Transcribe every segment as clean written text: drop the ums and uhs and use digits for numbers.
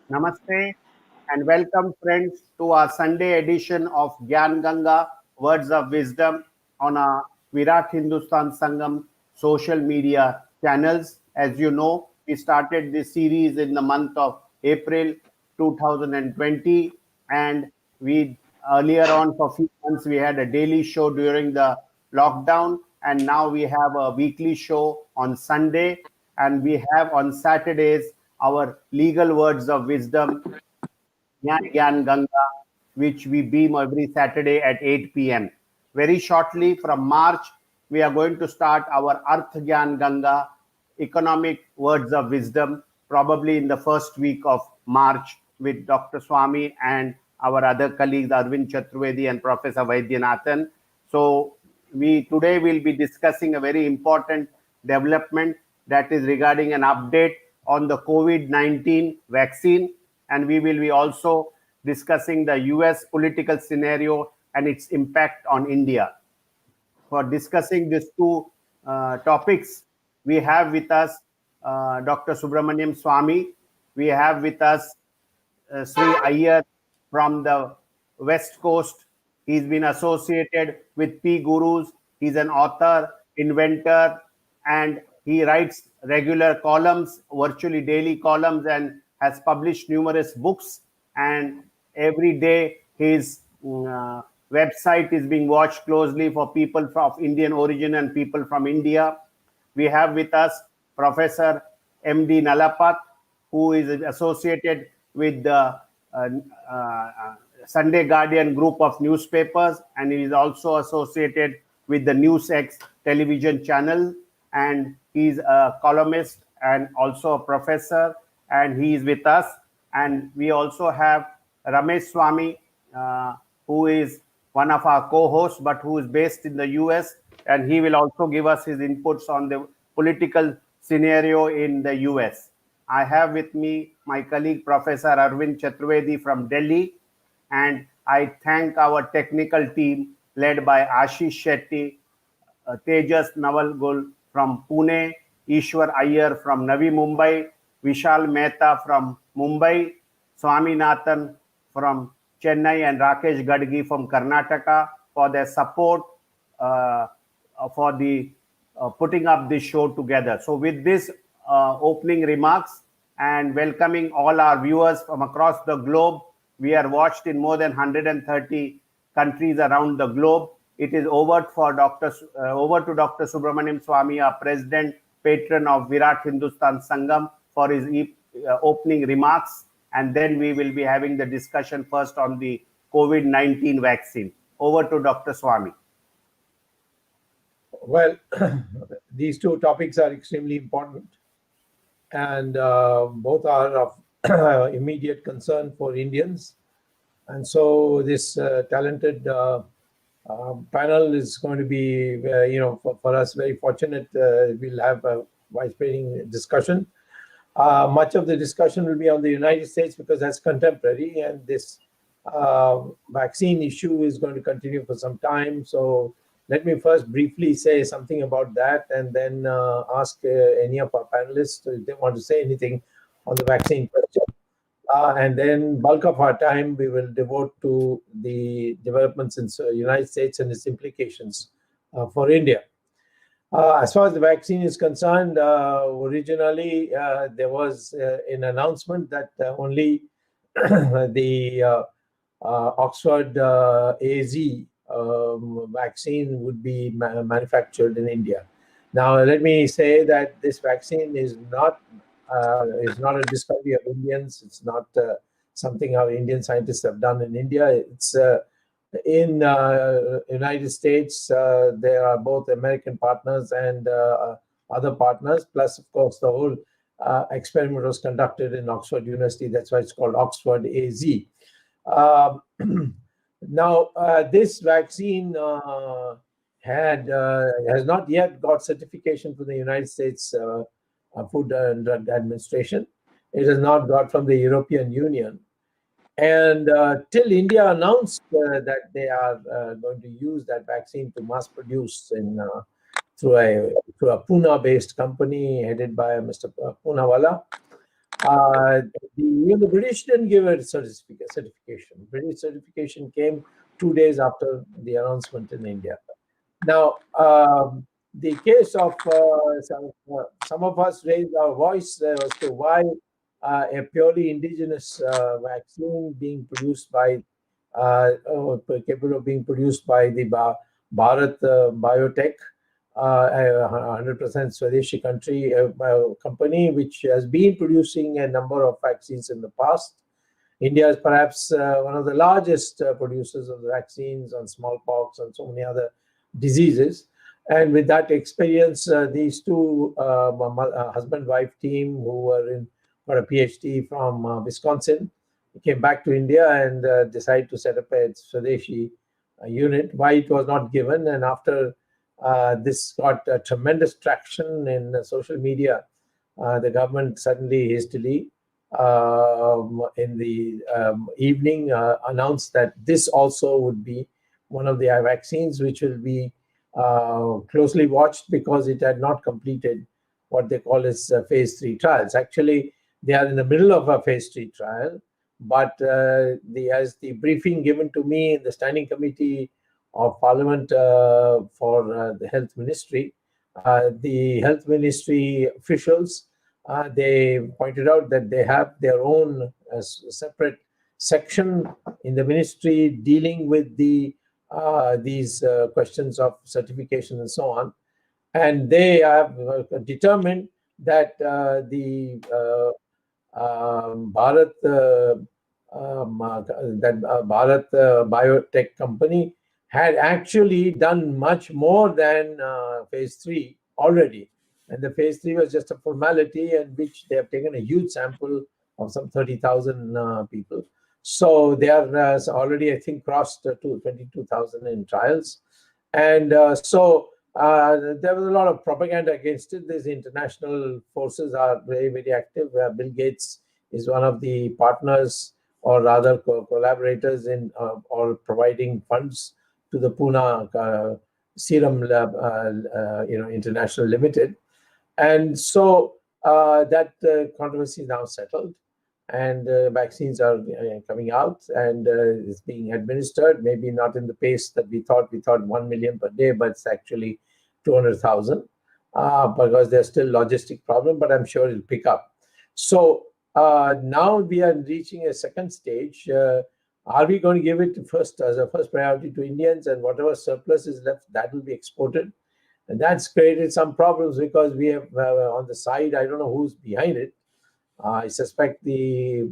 Namaste and welcome friends to our Sunday edition of Gyan Ganga Words of Wisdom on our Virat Hindustan Sangam social media channels. As you know, we started this series in the month of April 2020 and we earlier on for a few months we had a daily show during the lockdown and now we have a weekly show on Sunday and we have on Saturdays our legal words of wisdom, Gyan Gyan Ganga, which we beam every Saturday at 8 p.m. Very shortly from March, we are going to start our Arth Gyan Ganga, economic words of wisdom, probably in the first week of March with Dr. Swamy and our other colleagues, Arvind Chaturvedi and Professor Vaidyanathan. So we today will be discussing a very important development that is regarding an update on the COVID-19 vaccine, and we will be also discussing the US political scenario and its impact on India. For discussing these two topics, we have with us Dr. Subramanian Swamy. We have with us Sree Iyer from the West Coast. He's been associated with PGurus. He's an author, inventor, and he writes regular columns, virtually daily columns, and has published numerous books. And every day his website is being watched closely for people of Indian origin and people from India. We have with us Professor M.D. Nalapat, who is associated with the Sunday Guardian group of newspapers, and he is also associated with the NewsX television channel, and he's a columnist and also a professor, and he is with us. And we also have Ramesh Swamy, who is one of our co-hosts, but who is based in the US, and he will also give us his inputs on the political scenario in the US. I have with me my colleague, Professor Arvind Chaturvedi from Delhi, and I thank our technical team led by Ashish Shetty, Tejas Navalgul from Pune, Ishwar Iyer from Navi Mumbai, Vishal Mehta from Mumbai, Swaminathan from Chennai, and Rakesh Gadgi from Karnataka for their support for the putting up this show together. So with this opening remarks and welcoming all our viewers from across the globe, we are watched in more than 130 countries around the globe. It is over to Dr. Subramanian Swamy, our president, patron of Virat Hindustan Sangam, for his opening remarks. And then we will be having the discussion first on the COVID-19 vaccine. Over to Dr. Swamy. Well, these two topics are extremely important, and both are of immediate concern for Indians. And so this talented panel is going to be, for us, very fortunate. We'll have a wide-spreading discussion. Much of the discussion will be on the United States because that's contemporary, and this vaccine issue is going to continue for some time. So let me first briefly say something about that, and then ask any of our panelists if they want to say anything on the vaccine question. And then bulk of our time we will devote to the developments in the United States and its implications for India. As far as the vaccine is concerned, originally there was an announcement that only the Oxford AZ vaccine would be manufactured in India. Now, let me say that this vaccine is not a discovery of Indians. It's not something our Indian scientists have done in India. It's in United States. There are both American partners and other partners. Plus, of course, the whole experiment was conducted in Oxford University. That's why it's called Oxford AZ. Now, this vaccine has not yet got certification from the United States Food and Drug Administration. It has not got from the European Union. And till India announced that they are going to use that vaccine to mass produce through a Pune-based company headed by Mr. Poonawalla, The British didn't give a certification. British certification came 2 days after the announcement in India. Now, the case of some of us raised our voice as to why a purely indigenous vaccine being produced by capable of being produced by the Bharat Biotech, 100% Swadeshi country company, which has been producing a number of vaccines in the past. India is perhaps one of the largest producers of vaccines on smallpox and so many other diseases. And with that experience, these two husband-wife team who got a PhD from Wisconsin came back to India and decided to set up a Swadeshi unit. Why it was not given, and after this got tremendous traction in social media, the government suddenly, hastily, in the evening, announced that this also would be one of the vaccines which will be closely watched because it had not completed what they call as phase 3 trials. Actually, they are in the middle of a phase 3 trial, but as the briefing given to me in the Standing Committee of Parliament for the Health Ministry, the Health Ministry officials, they pointed out that they have their own separate section in the ministry dealing with these questions of certification and so on. And they have determined that the Bharat Biotech company had actually done much more than phase 3 already. And the phase 3 was just a formality in which they have taken a huge sample of some 30,000 people. So they are already, I think, crossed to 22,000 in trials. And so there was a lot of propaganda against it. These international forces are very, very active. Bill Gates is one of the partners, or rather collaborators in or providing funds to the Pune Serum Lab, International Limited. And so that controversy is now settled, and vaccines are coming out, and it's being administered, maybe not in the pace that we thought. We thought 1 million per day, but it's actually 200,000 because there's still logistic problem, but I'm sure it'll pick up. So now we are reaching a second stage. Are we going to give it first as a first priority to Indians, and whatever surplus is left, that will be exported? And that's created some problems because we have on the side, I don't know who's behind it. I suspect the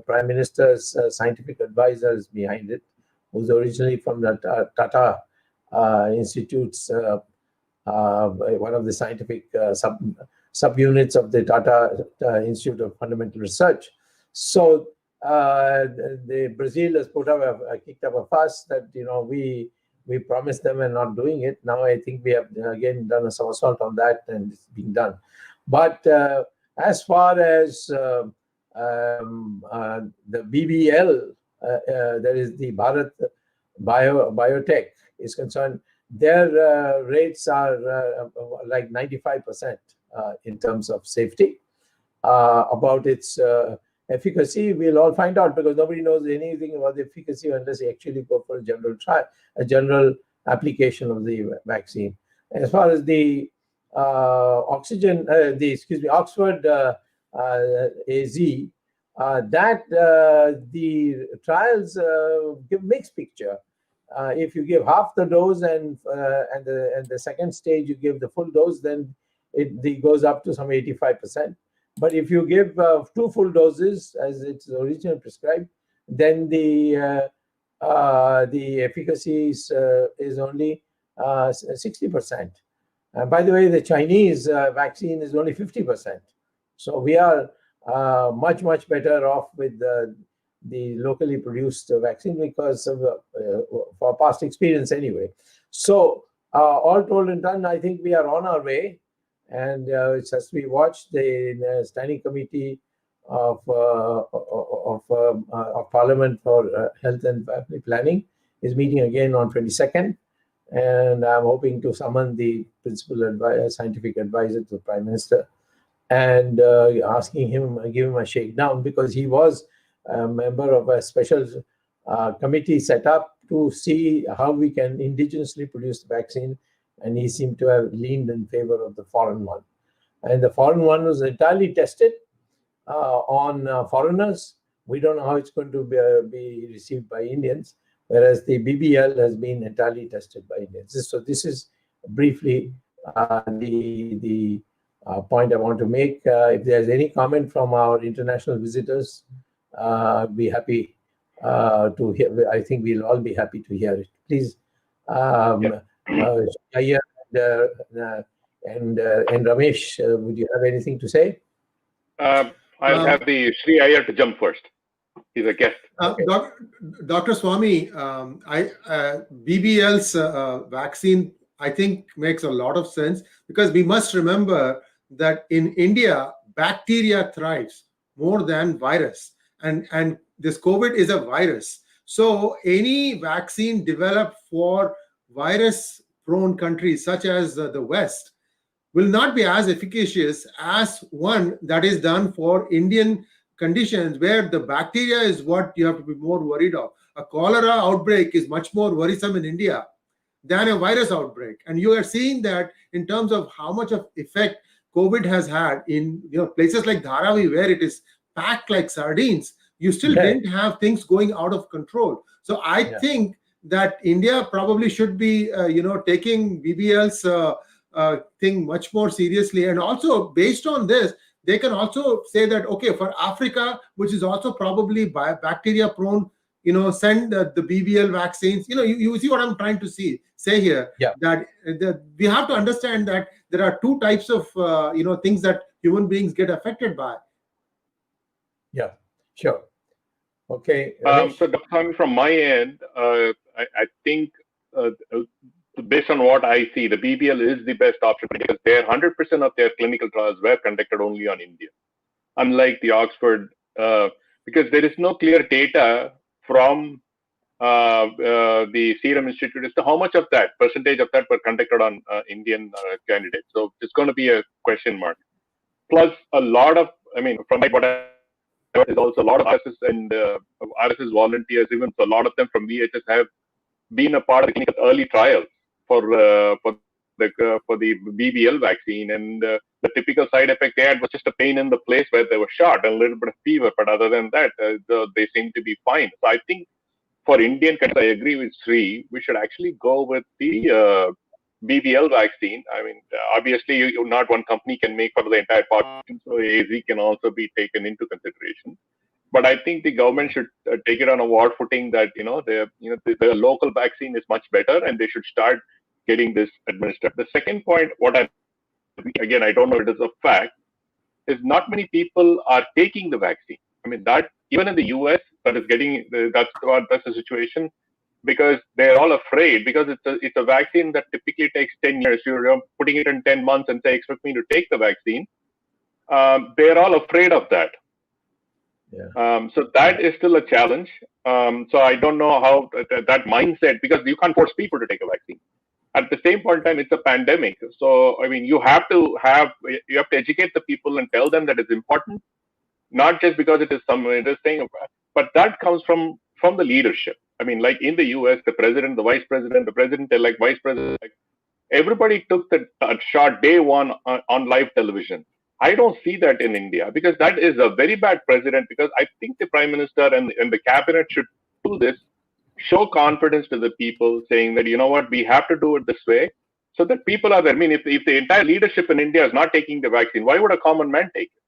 Prime Minister's scientific advisor is behind it, who's originally from the Tata Institutes, one of the scientific subunits of the Tata Institute of Fundamental Research. So the Brazil has kicked up a fuss that we promised them and not doing it. Now I think we have again done a somersault on that, and it's being done. But as far as the BBL, that is the Bharat Biotech, is concerned, their rates are like 95% in terms of safety. About its efficacy, we'll all find out, because nobody knows anything about the efficacy unless you actually go for a general trial, a general application of the vaccine. As far as the Oxford AZ, the trials give mixed picture. If you give half the dose and the second stage you give the full dose, then it goes up to some 85%. But if you give 2 full doses as it's originally prescribed, then the efficacy is only 60%. By the way, the Chinese vaccine is only 50%. So we are much, much better off with the locally produced vaccine because of for past experience anyway. So all told and done, I think we are on our way. And it's as we watch the Standing Committee of Parliament for Health and Family Planning is meeting again on 22nd. And I'm hoping to summon the principal scientific advisor to the Prime Minister and asking him, give him a shakedown, because he was a member of a special committee set up to see how we can indigenously produce the vaccine, and he seemed to have leaned in favor of the foreign one. And the foreign one was entirely tested on foreigners. We don't know how it's going to be received by Indians, whereas the BBL has been entirely tested by Indians. So this is briefly the point I want to make. If there's any comment from our international visitors, I'd be happy to hear. I think we'll all be happy to hear it. Please, Iyer and Ramesh, would you have anything to say? I'll have the Sree Iyer to jump first. He's a guest. Okay. Dr. Swamy, BBL's vaccine, I think, makes a lot of sense, because we must remember that in India, bacteria thrives more than virus. And this COVID is a virus. So any vaccine developed for virus-prone countries such as the West will not be as efficacious as one that is done for Indian conditions, where the bacteria is what you have to be more worried of. A cholera outbreak is much more worrisome in India than a virus outbreak. And you are seeing that in terms of how much of effect COVID has had in places like Dharavi, where it is packed like sardines. You still didn't have things going out of control. So I think that India probably should be, taking BBL's thing much more seriously. And also based on this, they can also say that, okay, for Africa, which is also probably bacteria prone, send the BBL vaccines. You see what I'm trying to say here, that we have to understand that there are two types of, things that human beings get affected by. Yeah, sure. Okay. So coming from my end, I think based on what I see, the BBL is the best option, because 100% of their clinical trials were conducted only on India, unlike the Oxford, because there is no clear data from the Serum Institute as to how much of that percentage of that were conducted on Indian candidates. So it's going to be a question mark. Plus, a lot of, from what I heard, is also a lot of RSS and RSS volunteers, even so a lot of them from VHS, have been a part of the early trials for the BBL vaccine, and the typical side effect they had was just a pain in the place where they were shot and a little bit of fever, but other than that, they seem to be fine. So I think for Indian countries, I agree with Sree, we should actually go with the BBL vaccine. Obviously, not one company can make for the entire population, so AZ can also be taken into consideration. But I think the government should take it on a war footing that the local vaccine is much better, and they should start getting this administered. The second point, I don't know if it is a fact, is not many people are taking the vaccine. That even in the US, that's the situation, because they're all afraid, because it's a vaccine that typically takes 10 years. You're putting it in 10 months and say, expect me to take the vaccine. They're all afraid of that. So that is still a challenge. So I don't know how that mindset, because you can't force people to take a vaccine. At the same point in time, it's a pandemic. So, you have to educate the people and tell them that it's important, not just because it is this thing, but that comes from the leadership. Like in the US, the president, the vice president, the president-elect, vice president, everybody took the shot day one on live television. I don't see that in India, because that is a very bad precedent, because I think the Prime Minister and the cabinet should do this, show confidence to the people, saying that, we have to do it this way, so that people are there. If the entire leadership in India is not taking the vaccine, why would a common man take it?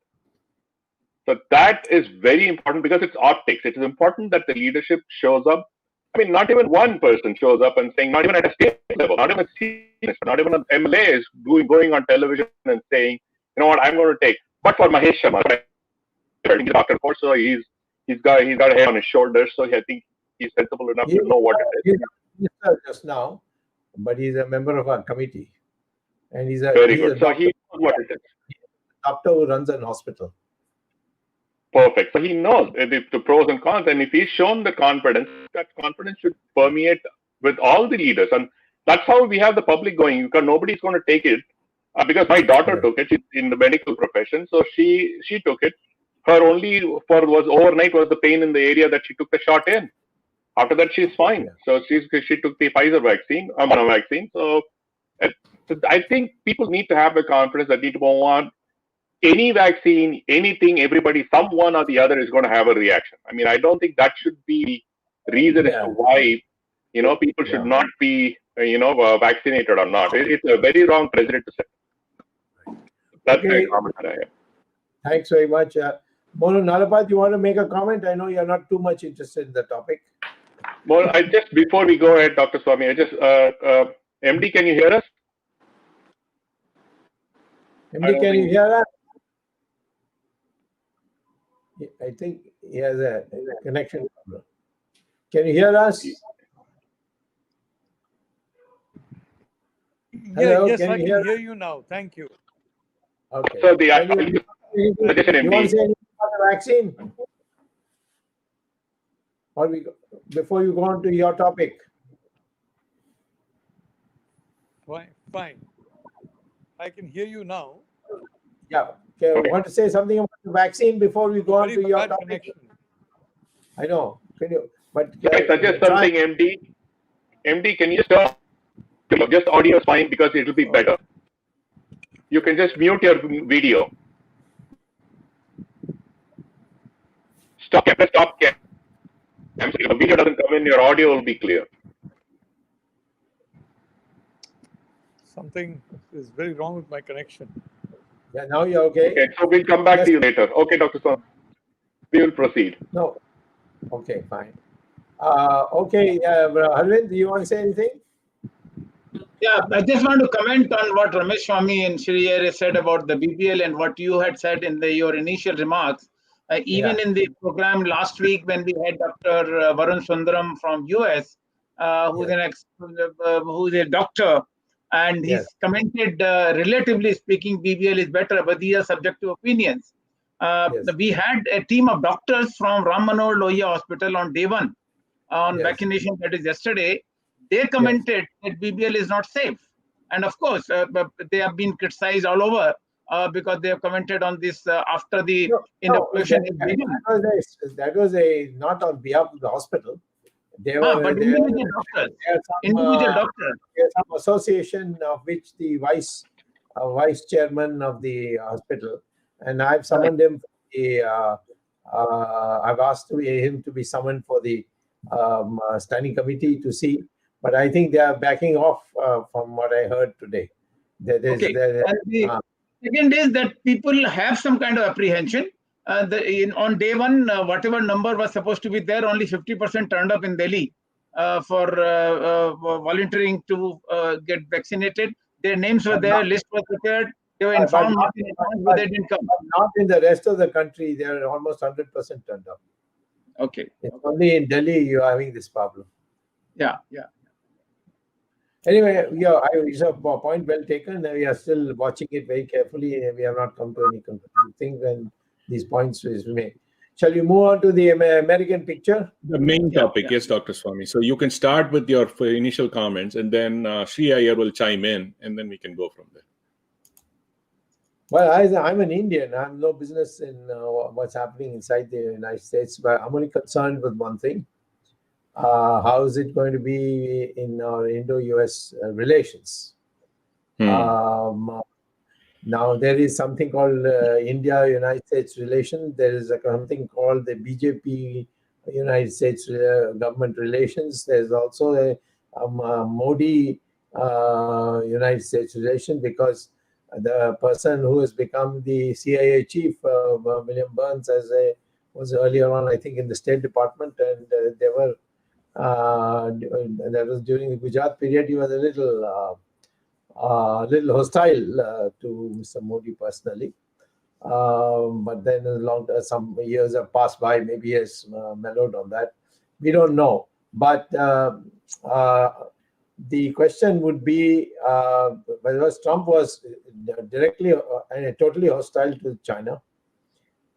So that is very important, because it's optics. It is important that the leadership shows up. Not even one person shows up and saying, not even at a state level, not even not even an MLA is going on television and saying, what, I'm going to take. But for Mahesh Sharma, he's a doctor, so he's got a head on his shoulders, so I think he's sensible enough to know what it is. He's just now, but he's a member of our committee, and he's very good. So he knows what it is. Doctor who runs an hospital. Perfect. So he knows the pros and cons, and if he's shown the confidence, that confidence should permeate with all the leaders, and that's how we have the public going, because nobody's going to take it because my daughter Yeah. took it. She's in the medical profession, so she took it. Her only was overnight was the pain in the area that she took the shot in. After that, she's fine. Yeah. So she took the Pfizer vaccine, vaccine. So I think people need to have the confidence that need to go on. Any vaccine, anything, everybody, someone or the other is going to have a reaction. I mean, I don't think that should be the reason as to why, people should not be, vaccinated or not. It's a very wrong precedent to set. That's Okay. my comment that I have. Thanks very much. Monu Nalapat, you want to make a comment? I know you're not too much interested in the topic. Well, before we go ahead, Dr. Swamy, MD, can you hear us? MD, can you hear us? I think he has a connection problem. Can you hear us? Hello, Yes, can I you can hear hear you now. Thank you. Okay. So You want to say anything about the vaccine? Or before you go on to your topic? Fine. I can hear you now. Yeah. Okay. Want to say something about the vaccine before we go on Very to your bad topic? connection. I know. Can you? But Can I suggest something, MD? MD, can you just audio is fine because it will be better. You can just mute your video. Stop cam. If the video doesn't come in, your audio will be clear. Something is very wrong with my connection. Yeah, now you're okay. Okay, so we'll come back to you later. Okay, Dr. Swamy. We will proceed. No. Okay, fine. Okay, Harvind, do you want to say anything? Yeah, I just want to comment on what Ramesh Swamy and Sree Iyer said about the BPL and what you had said in your initial remarks. Even in the program last week when we had Dr. Varun Sundaram from US, who's a doctor, and he's commented, relatively speaking, BBL is better, but these are subjective opinions. We had a team of doctors from Ram Manohar Lohia Hospital on day one on vaccination, that is yesterday. They commented that BBL is not safe. And of course, they have been criticized all over because they have commented on this after the inoculation. That was not on behalf of the hospital. But individual doctors. There's some association of which the vice chairman of the hospital, and I've summoned him. I've asked him to be summoned for the standing committee to see. But I think they are backing off from what I heard today. The second is that people have some kind of apprehension. On day one, whatever number was supposed to be there, only 50% turned up in Delhi for volunteering to get vaccinated. Their names were there, list was prepared. They were informed not in advance, but they didn't come. Not in the rest of the country. They are almost 100% turned up. Okay. It's only in Delhi you are having this problem. Yeah. Anyway, it's a point well taken. We are still watching it very carefully, and we have not come to any conclusion. Things when these points is made. Shall we move on to the American picture? The main topic, yes, Dr. Swamy. So you can start with your initial comments, and then Sree Iyer will chime in, and then we can go from there. Well, I'm an Indian. I have no business in what's happening inside the United States, but I'm only concerned with one thing. How is it going to be in our Indo-US relations? Now, there is something called India-United States relations. There is something called the BJP-United States government relations. There's also a Modi-United States relation, because the person who has become the CIA chief, William Burns, was earlier on, I think, in the State Department, and they were that was during the Gujarat period. He was a little hostile to Mr. Modi personally, but then some years have passed by. Maybe he has mellowed on that. We don't know. But the question would be whether Trump was directly and totally hostile to China.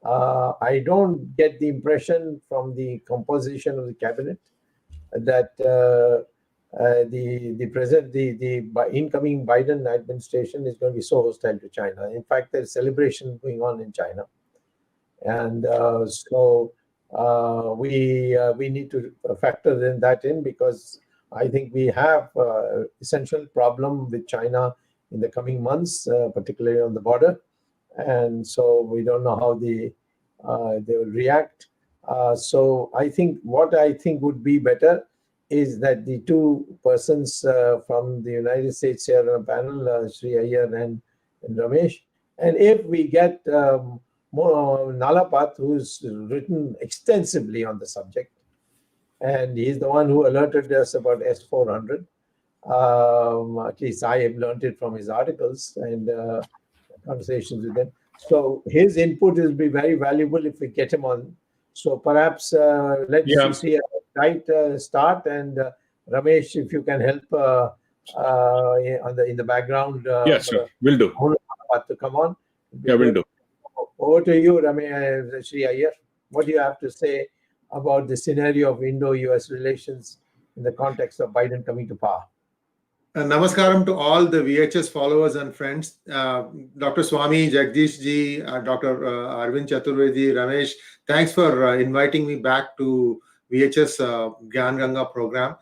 I don't get the impression from the composition of the cabinet that the incoming Biden administration is going to be so hostile to China. In fact, there's celebration going on in China, and we need to factor that in, because I think we have essential problem with China in the coming months, particularly on the border, and so we don't know how they will react. So I think what I think would be better is that the two persons from the United States here on a panel, Sree Iyer and Ramesh, and if we get Nalapat, who's written extensively on the subject, and he's the one who alerted us about S-400. At least I have learned it from his articles and conversations with him. So his input will be very valuable if we get him on. So perhaps let's see a right start, and Ramesh, if you can help in the background. Yes, sir. Will do. To come on. Yeah, will do. Over to you, Ramesh, Sree Iyer. What do you have to say about the scenario of Indo-US relations in the context of Biden coming to power? Namaskaram to all the VHS followers and friends. Dr. Swamy, Jagdish ji, Dr. Arvind Chaturvedi, Ramesh, thanks for inviting me back to VHS Gyan Ganga program.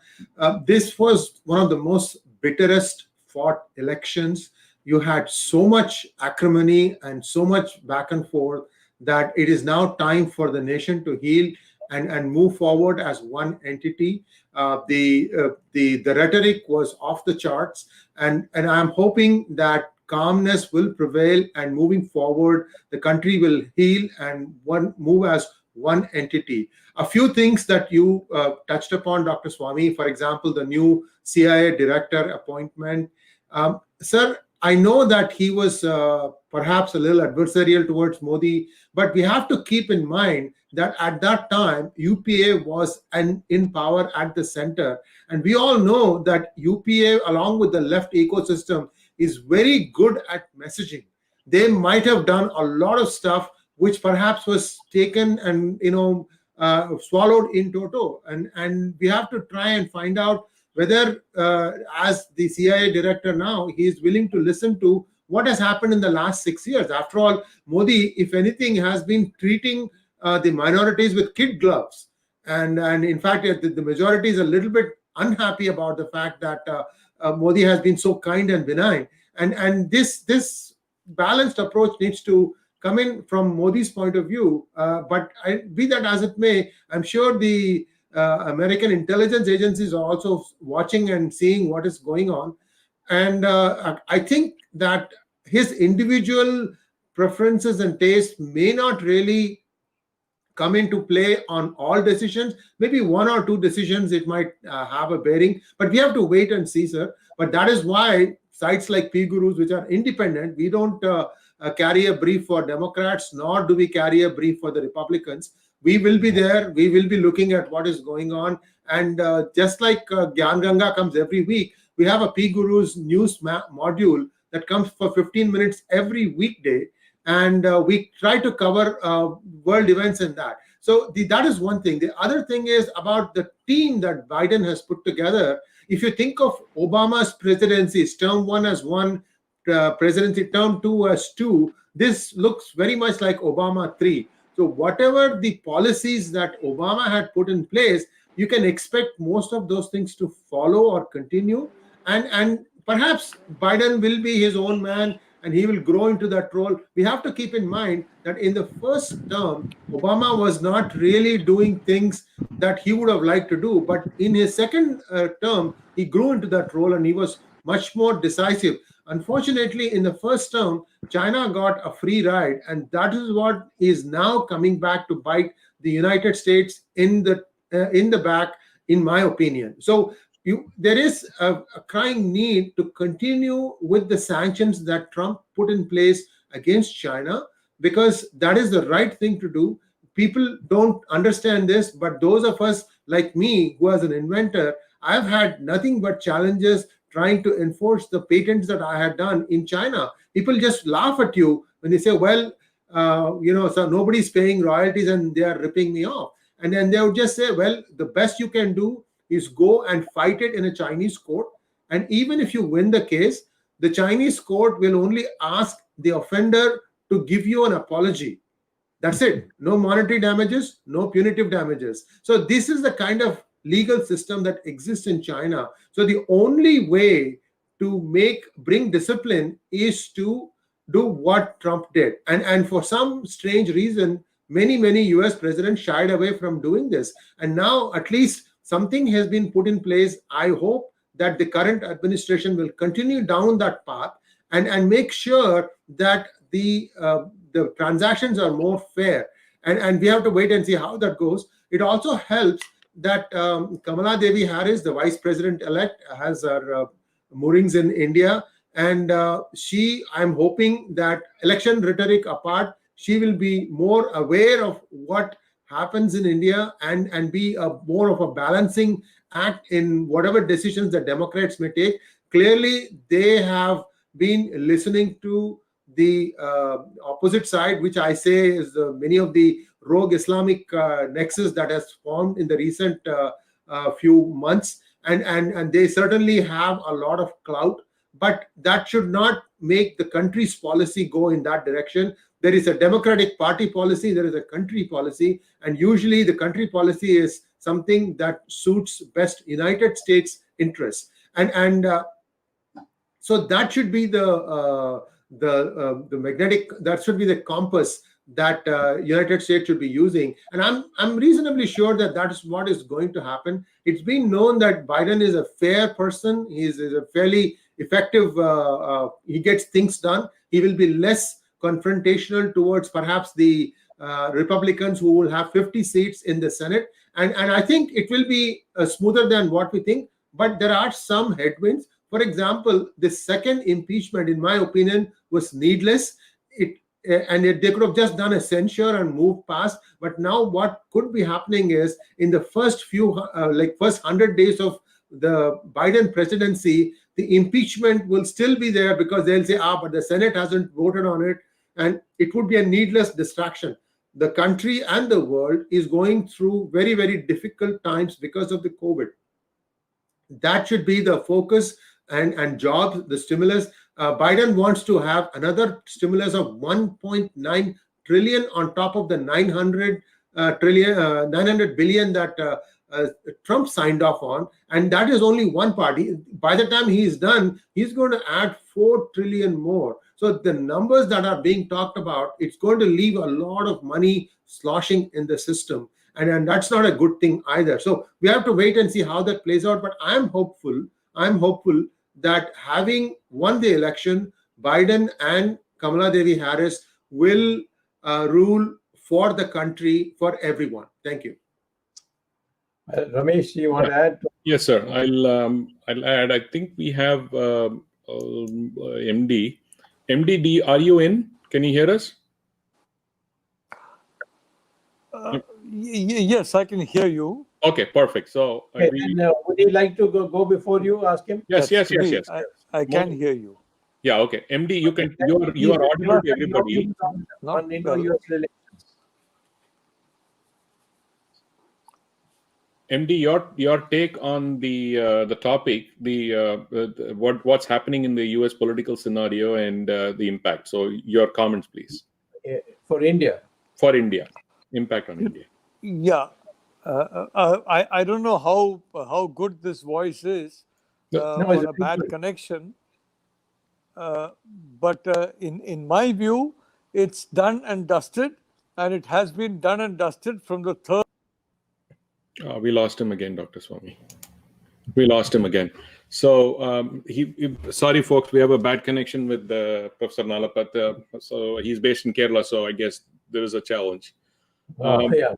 This was one of the most bitterest fought elections. You had so much acrimony and so much back and forth that it is now time for the nation to heal and move forward as one entity. The rhetoric was off the charts, and I'm hoping that calmness will prevail, and moving forward, the country will heal and move as one entity. A few things that you touched upon, Dr. Swamy, for example, the new CIA director appointment. Sir, I know that he was perhaps a little adversarial towards Modi, but we have to keep in mind that at that time, UPA was in power at the center. And we all know that UPA, along with the left ecosystem, is very good at messaging. They might have done a lot of stuff which perhaps was taken and swallowed in toto. And we have to try and find out whether, as the CIA director now, he is willing to listen to what has happened in the last 6 years. After all, Modi, if anything, has been treating the minorities with kid gloves. And in fact, the majority is a little bit unhappy about the fact that Modi has been so kind and benign. And this balanced approach needs to come in from Modi's point of view. But be that as it may, I'm sure the American intelligence agencies are also watching and seeing what is going on. And I think that his individual preferences and tastes may not really come into play on all decisions. Maybe one or two decisions it might have a bearing, but we have to wait and see, sir. But that is why sites like PGurus, which are independent, we don't carry a brief for Democrats, nor do we carry a brief for the Republicans. We will be there. We will be looking at what is going on. And just like Gyan Ganga comes every week, we have a PGurus news module that comes for 15 minutes every weekday. And we try to cover world events in that. So that is one thing. The other thing is about the team that Biden has put together. If you think of Obama's presidencies, term 1 as 1 presidency, term 2 as 2, this looks very much like Obama 3. So whatever the policies that Obama had put in place, you can expect most of those things to follow or continue. And perhaps Biden will be his own man and he will grow into that role. We have to keep in mind that in the first term, Obama was not really doing things that he would have liked to do. But in his second term, he grew into that role and he was much more decisive. Unfortunately, in the first term, China got a free ride, and that is what is now coming back to bite the United States in the back, in my opinion. So there is a crying need to continue with the sanctions that Trump put in place against China, because that is the right thing to do. People don't understand this, but those of us like me, who as an inventor, I've had nothing but challenges trying to enforce the patents that I had done in China. People just laugh at you when they say, well, so nobody's paying royalties and they are ripping me off. And then they would just say, well, the best you can do is go and fight it in a Chinese court. And even if you win the case, the Chinese court will only ask the offender to give you an apology. That's it. No monetary damages, no punitive damages. So this is the kind of legal system that exists in China. So the only way to bring discipline is to do what Trump did. And for some strange reason, many US presidents shied away from doing this. And now at least something has been put in place. I hope that the current administration will continue down that path and make sure that the transactions are more fair. And we have to wait and see how that goes. It also helps that Kamala Devi Harris, the vice president-elect, has her moorings in India. And I'm hoping that election rhetoric apart, she will be more aware of what happens in India and be more of a balancing act in whatever decisions the Democrats may take. Clearly, they have been listening to the opposite side, which I say is many of the rogue Islamic nexus that has formed in the recent few months. And they certainly have a lot of clout, but that should not make the country's policy go in that direction. There is a Democratic Party policy, there is a country policy, and usually the country policy is something that suits best United States interests. And so that should be the magnetic, that should be the compass that United States should be using. And I'm reasonably sure that that is what is going to happen. It's been known that Biden is a fair person. He is a fairly effective, he gets things done. He will be less confrontational towards perhaps the Republicans who will have 50 seats in the Senate. And I think it will be smoother than what we think, but there are some headwinds. For example, the second impeachment, in my opinion, was needless. They could have just done a censure and moved past. But now what could be happening is in the first first 100 days of the Biden presidency, the impeachment will still be there because they'll say, but the Senate hasn't voted on it. And it would be a needless distraction. The country and the world is going through very, very difficult times because of the COVID. That should be the focus and jobs, the stimulus. Biden wants to have another stimulus of 1.9 trillion on top of the 900 billion that Trump signed off on. And that is only one party. By the time he is done, he's going to add 4 trillion more. So the numbers that are being talked about, it's going to leave a lot of money sloshing in the system. And that's not a good thing either. So we have to wait and see how that plays out. But I'm hopeful that having won the election, Biden and Kamala Devi Harris will rule for the country, for everyone. Thank you. Ramesh, you want to add? Yes, sir. I'll add. I think we have MD. MD, are you in? Can you hear us? Yes, I can hear you. Okay, perfect. So would you like to go before you ask him? Yes. I can hear you. Yeah, okay. MD, you can. You are audible to everybody. On Indo-US relations. MD, your take on the topic, what's happening in the U.S. political scenario and the impact. So your comments, please. For India. For India, impact on India. Yeah, I don't know how good this voice is on a bad connection, but in my view, it's done and dusted, and it has been done and dusted from the third. We lost him again, Dr. Swamy. We lost him again. So sorry, folks, we have a bad connection with Professor Nalapat. So he's based in Kerala, so I guess there is a challenge. Yeah.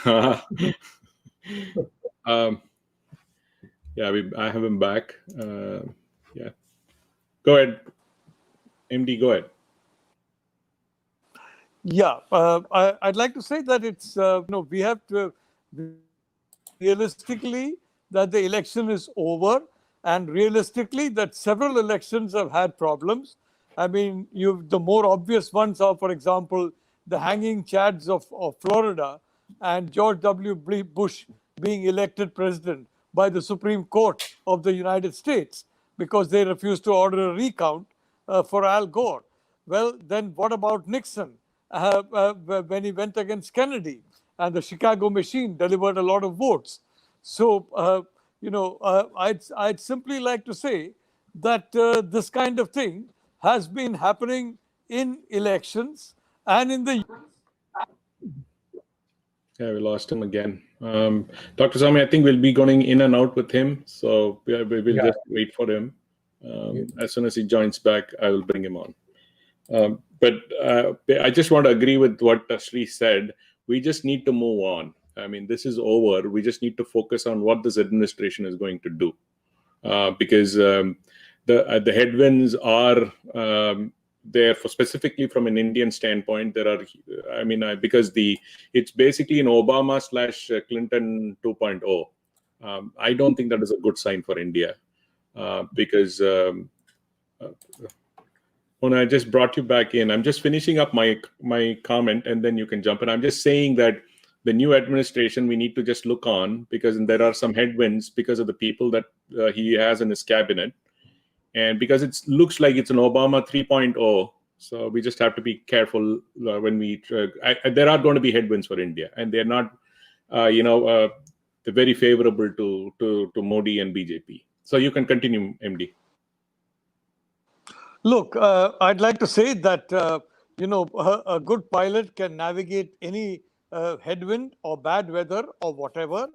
I have him back. Yeah. Go ahead. MD, go ahead. Yeah, I'd like to say that it's, we have to realistically that the election is over, and realistically that several elections have had problems. I mean, the more obvious ones are, for example, the hanging chads of Florida and George W. Bush being elected president by the Supreme Court of the United States because they refused to order a recount for Al Gore. Well, then what about Nixon when he went against Kennedy and the Chicago machine delivered a lot of votes? So, I'd simply like to say that this kind of thing has been happening in elections and in the. Yeah, we lost him again. Dr. Swamy, I think we'll be going in and out with him, so we'll just wait for him. As soon as he joins back, I will bring him on. But I just want to agree with what Sree said. We just need to move on. I mean, this is over. We just need to focus on what this administration is going to do, because the headwinds are there for specifically from an Indian standpoint. There are, because it's basically an Obama/Clinton 2.0. I don't think that is a good sign for India, because when I just brought you back in, I'm just finishing up my comment, and then you can jump in. I'm just saying that the new administration, we need to just look on, because there are some headwinds because of the people that he has in his cabinet, and because it looks like it's an Obama 3.0. So we just have to be careful when we. There are going to be headwinds for India, and they're not, they're very favorable to Modi and BJP. So you can continue, MD. Look, I'd like to say that, a good pilot can navigate any headwind or bad weather or whatever.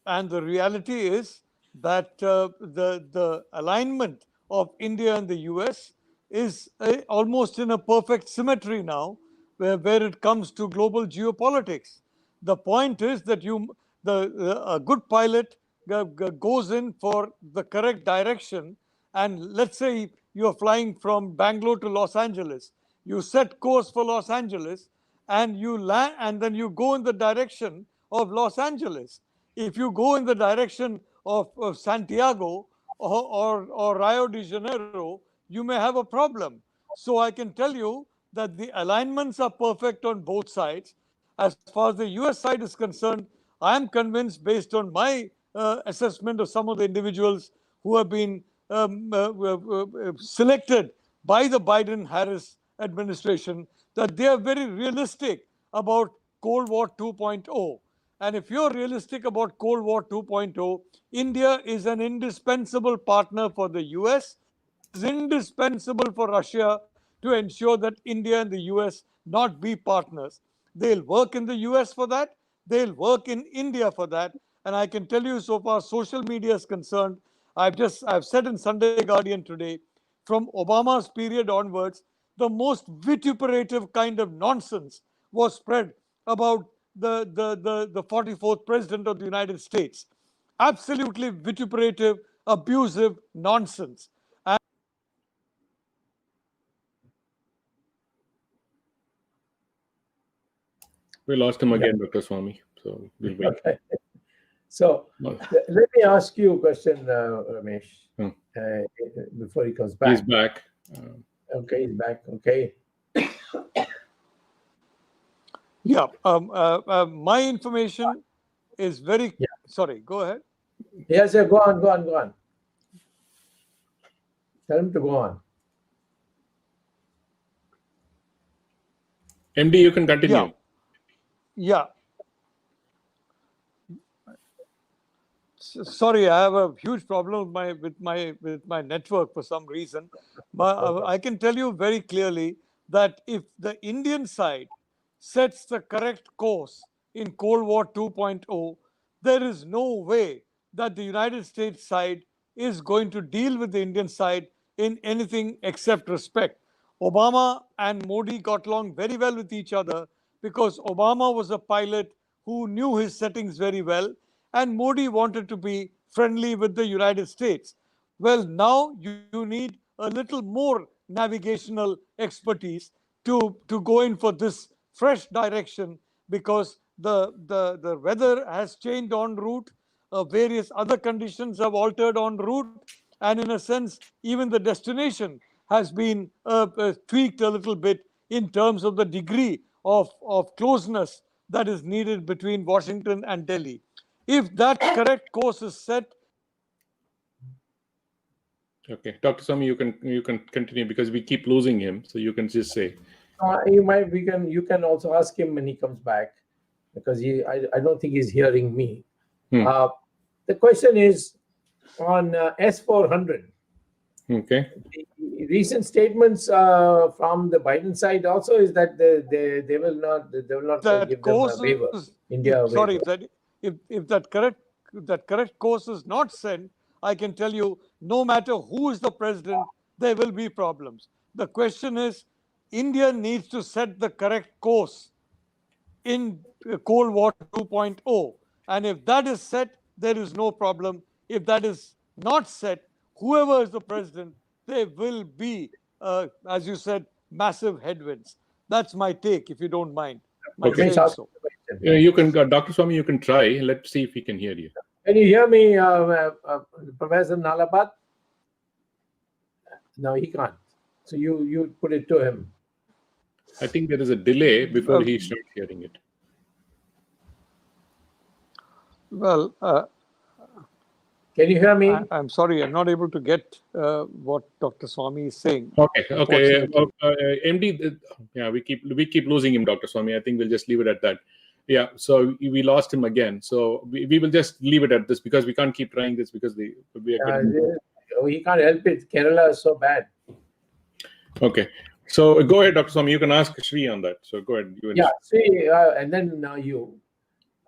And the reality is that the alignment of India and the US is almost in a perfect symmetry now, where it comes to global geopolitics. The point is that a good pilot goes in for the correct direction. And let's say you're flying from Bangalore to Los Angeles. You set course for Los Angeles and you land, and then you go in the direction of Los Angeles. If you go in the direction of Santiago or Rio de Janeiro, you may have a problem. So I can tell you that the alignments are perfect on both sides. As far as the US side is concerned, I am convinced, based on my assessment of some of the individuals who have been selected by the Biden-Harris administration, that they are very realistic about Cold War 2.0. And if you're realistic about Cold War 2.0, India is an indispensable partner for the US, is indispensable for Russia to ensure that India and the US not be partners. They'll work in the US for that. They'll work in India for that. And I can tell you, so far social media is concerned, I've said in Sunday Guardian today, from Obama's period onwards, the most vituperative kind of nonsense was spread about the 44th president of the United States. Absolutely vituperative, abusive nonsense. We lost him again, Dr. Swamy. So we'll wait. Okay. So let me ask you a question, Ramesh, before he comes back. He's back. Okay, he's back. Okay. Yeah. My information is very. Yeah. Sorry. Go ahead. Yes, go on. Tell him to go on. MD, you can continue. Yeah. Sorry, I have a huge problem with my network for some reason. But I can tell you very clearly that if the Indian side sets the correct course in Cold War 2.0, there is no way that the United States side is going to deal with the Indian side in anything except respect. Obama and Modi got along very well with each other because Obama was a pilot who knew his settings very well, and Modi wanted to be friendly with the United States. Well, now you need a little more navigational expertise to go in for this fresh direction, because the weather has changed en route, various other conditions have altered en route, and in a sense, even the destination has been tweaked a little bit in terms of the degree of closeness that is needed between Washington and Delhi. If that correct course is set. Okay, Dr. Swamy, you can continue because we keep losing him. So you can just say. You can also ask him when he comes back, because I don't think he's hearing me. The question is on S-400. Okay. The recent statements from the Biden side also is that they will not That give course them a waiver. is, India sorry, waiver. if that correct course is not sent, I can tell you, no matter who is the president, there will be problems. The question is, India needs to set the correct course in Cold War 2.0. And if that is set, there is no problem. If that is not set, whoever is the president, there will be, as you said, massive headwinds. That's my take, if you don't mind. Okay. So. You can, Dr. Swamy, you can try. Let's see if we can hear you. Can you hear me, Professor Nalapat? No, he can't. So you put it to him. I think there is a delay before he starts hearing it. Well, can you hear me? I'm sorry, I'm not able to get what Dr. Swamy is saying. Okay. MD, yeah, we keep losing him, Dr. Swamy. I think we'll just leave it at that. Yeah, so we lost him again. So we will just leave it at this because we can't keep trying this because we are he can't help it. Kerala is so bad. Okay. So go ahead, Dr. Swamy. You can ask Sree on that. So go ahead. Sree, and then you.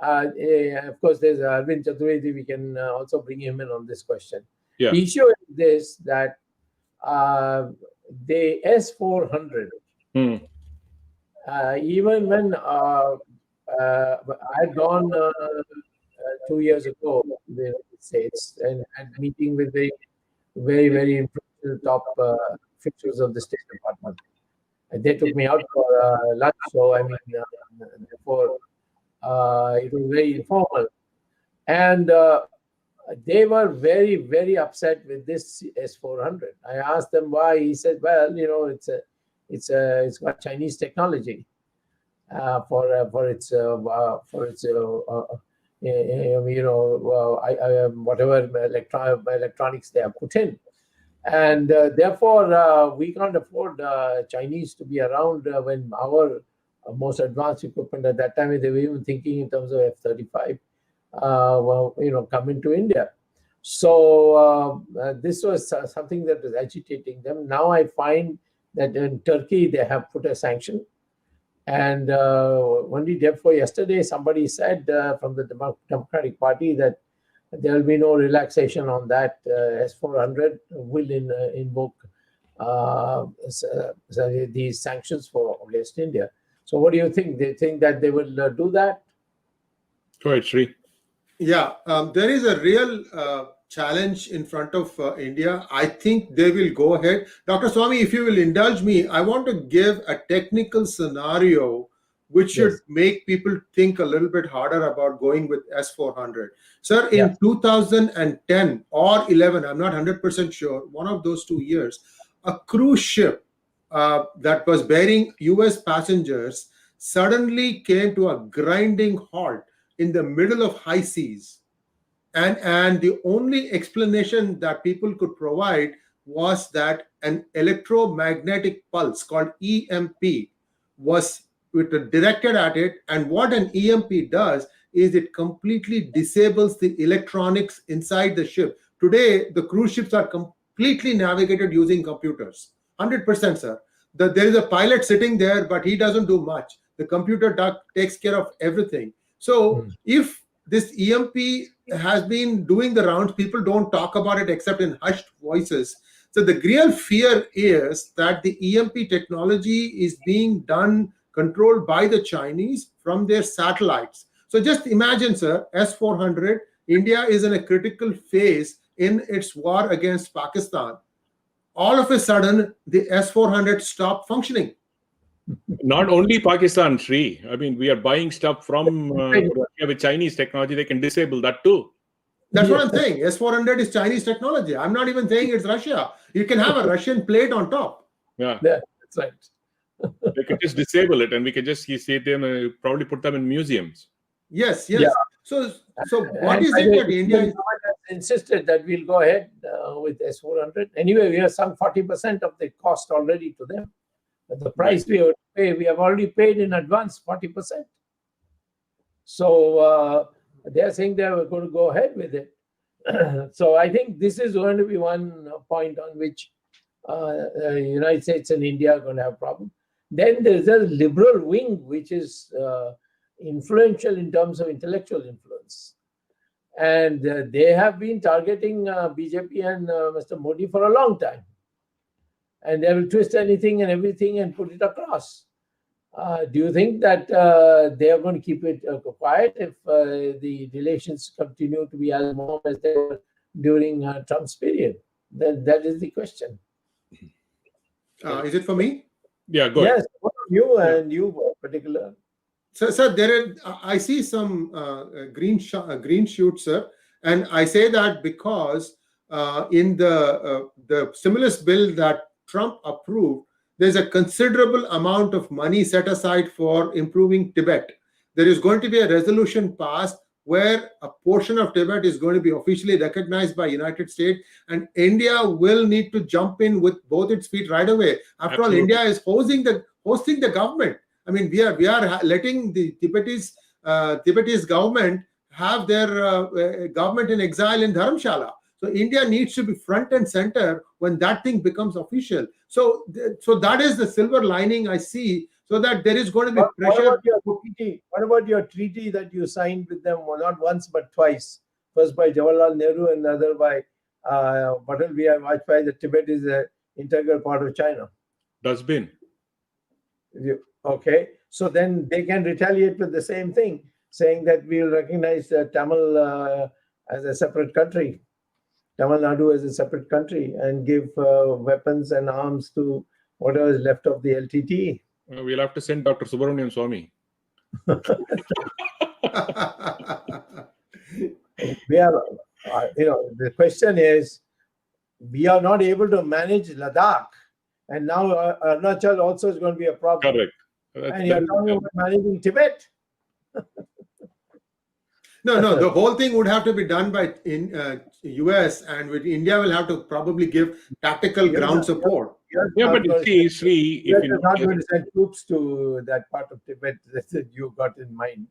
Of course, there's Arvind Chaturvedi. We can also bring him in on this question. Yeah. The issue is this, that the S-400, even when I had gone 2 years ago to the United States and had a meeting with the very, very influential top officials of the State Department. And they took me out for lunch, so I mean, therefore, it was very informal. And they were very, very upset with this S-400. I asked them why. He said, well, you know, it's got Chinese technology. For its whatever electronics they have put in, and therefore we can't afford Chinese to be around when our most advanced equipment at that time, they were even thinking in terms of F-35 come into India. So this was something that was agitating them. Now I find that in Turkey they have put a sanction. And only therefore yesterday somebody said from the Democratic Party that there will be no relaxation on that. S-400 will invoke these sanctions against India. So what do you think? They think that they will do that? Go ahead, Sree. Yeah, there is a real challenge in front of India. I think they will go ahead. Dr. Swamy, if you will indulge me, I want to give a technical scenario which should make people think a little bit harder about going with S-400. Sir, in 2010 or 11, I'm not 100% sure, one of those 2 years, a cruise ship that was bearing US passengers suddenly came to a grinding halt in the middle of high seas. And the only explanation that people could provide was that an electromagnetic pulse called EMP was directed at it. And what an EMP does is it completely disables the electronics inside the ship. Today, the cruise ships are completely navigated using computers. 100%, sir. There is a pilot sitting there, but he doesn't do much. The computer takes care of everything. So if this EMP has been doing the rounds, people don't talk about it except in hushed voices. So the real fear is that the EMP technology is being controlled by the Chinese from their satellites. So just imagine, sir, S-400, India is in a critical phase in its war against Pakistan. All of a sudden, the S-400 stopped functioning. Not only Pakistan, Sree. I mean, we are buying stuff from Russia with Chinese technology. They can disable that too. That's what I'm saying. S-400 is Chinese technology. I'm not even saying it's Russia. You can have a Russian plate on top. Yeah, that's right. They can just disable it, and we can just see them. Probably put them in museums. Yes, yes. Yeah. So what And is by it the way, that the India Indian is? government has insisted that we'll go ahead with S-400. Anyway, we have sunk 40% of the cost already to them. But the price we have to pay, we have already paid in advance 40%. So they are saying they are going to go ahead with it. So I think this is going to be one point on which United States and India are going to have a problem. Then there's a liberal wing which is influential in terms of intellectual influence. And they have been targeting BJP and Mr. Modi for a long time. And they will twist anything and everything and put it across. Do you think that they are going to keep it quiet if the relations continue to be as warm as they were during Trump's period? That is the question. Is it for me? Yeah, go ahead. Yes, both of you and you in particular. So, sir, I see some green shoots, sir, and I say that because in the stimulus bill that Trump approved, there's a considerable amount of money set aside for improving Tibet. There is going to be a resolution passed where a portion of Tibet is going to be officially recognized by United States, and India will need to jump in with both its feet right away. After all, India is hosting the government. I mean, we are letting the Tibetis government have their government in exile in Dharamshala. So India needs to be front and center when that thing becomes official. So that is the silver lining I see. So that there is going to be pressure. What about your treaty that you signed with them, not once but twice? First by Jawaharlal Nehru and another by Atal Bihari Vajpayee. That Tibet is an integral part of China. Dustbin. Okay, so then they can retaliate with the same thing, saying that we will recognize Tamil as a separate country, Tamil Nadu as a separate country, and give weapons and arms to whatever is left of the LTTE. We'll have to send Dr. Subramanian Swamy. We are, the question is, we are not able to manage Ladakh, and now Arunachal also is going to be a problem. Correct. And you're talking about managing Tibet. No, the whole thing would have to be done by US, and with India will have to probably give tactical ground support. Yeah, but see, Sree, if you're not going to send troops to that part of Tibet that you got in mind.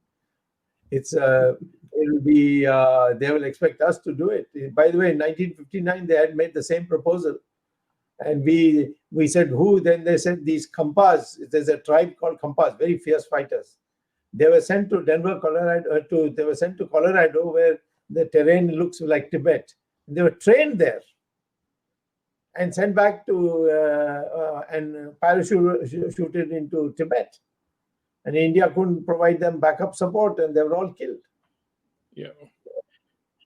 It will be they will expect us to do it. By the way, in 1959 they had made the same proposal, and we said who? Then they said these Khampas. There's a tribe called Khampas, very fierce fighters. They were sent to Denver, Colorado. They were sent to Colorado, where the terrain looks like Tibet. They were trained there and sent back to and parachuted into Tibet. And India couldn't provide them backup support, and they were all killed. Yeah.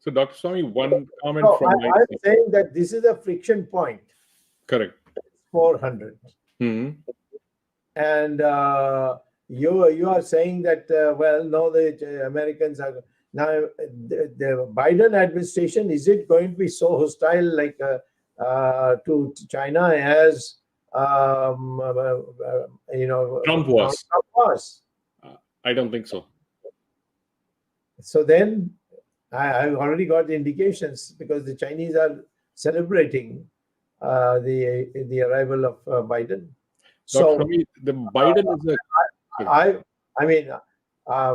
So, Dr. Swamy, one comment from I'm saying that this is a friction point. Correct. 400. Mm-hmm. And you are saying that no, the Americans are now the Biden administration, is it going to be so hostile like to China as Trump was? Trump was? I don't think so. So then I've already got the indications, because the Chinese are celebrating the arrival of Biden. So the Biden is a. I mean,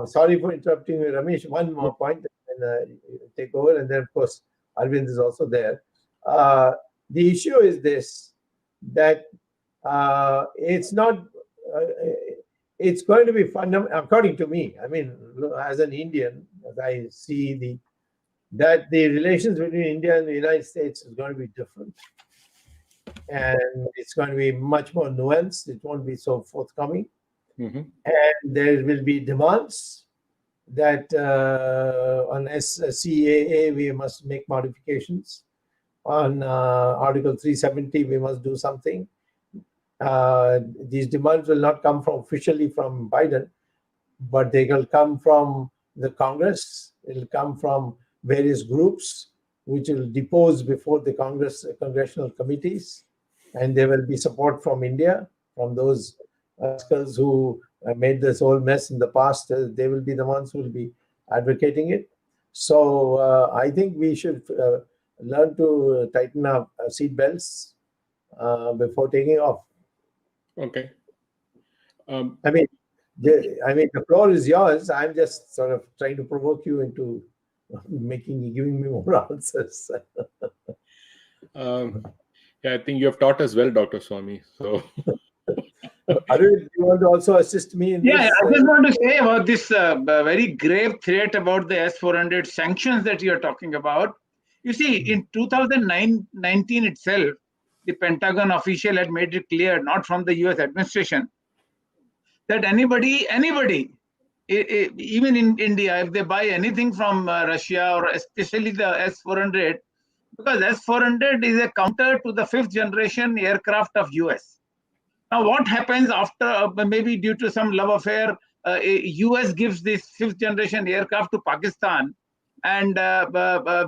sorry for interrupting you, Ramesh. One more point, and take over, and then of course Arvind is also there. The issue is this: that it's not. It's going to be fundamental, according to me. I mean, as an Indian, as I see that the relations between India and the United States is going to be different, and it's going to be much more nuanced. It won't be so forthcoming. Mm-hmm. And there will be demands that on SCAA we must make modifications. On Article 370 we must do something. These demands will not come officially from Biden, but they will come from the Congress. It will come from various groups which will depose before the congressional committees, and there will be support from India, from those rascals who made this whole mess in the past. They will be the ones who will be advocating it. So I think we should learn to tighten our seat belts before taking off. Okay. I mean, the floor is yours. I'm just sort of trying to provoke you into giving me more answers. Yeah, I think you have taught us well, Dr. Swamy. So, Arvind, you want to also assist me in this? Yeah, I just want to say about this very grave threat about the S-400 sanctions that you're talking about. You see, in 2019 itself, the Pentagon official had made it clear, not from the US administration, that anybody, even in India, if they buy anything from Russia, or especially the S-400, because S-400 is a counter to the 5th generation aircraft of US. Now, what happens after, maybe due to some love affair, US gives this 5th generation aircraft to Pakistan, and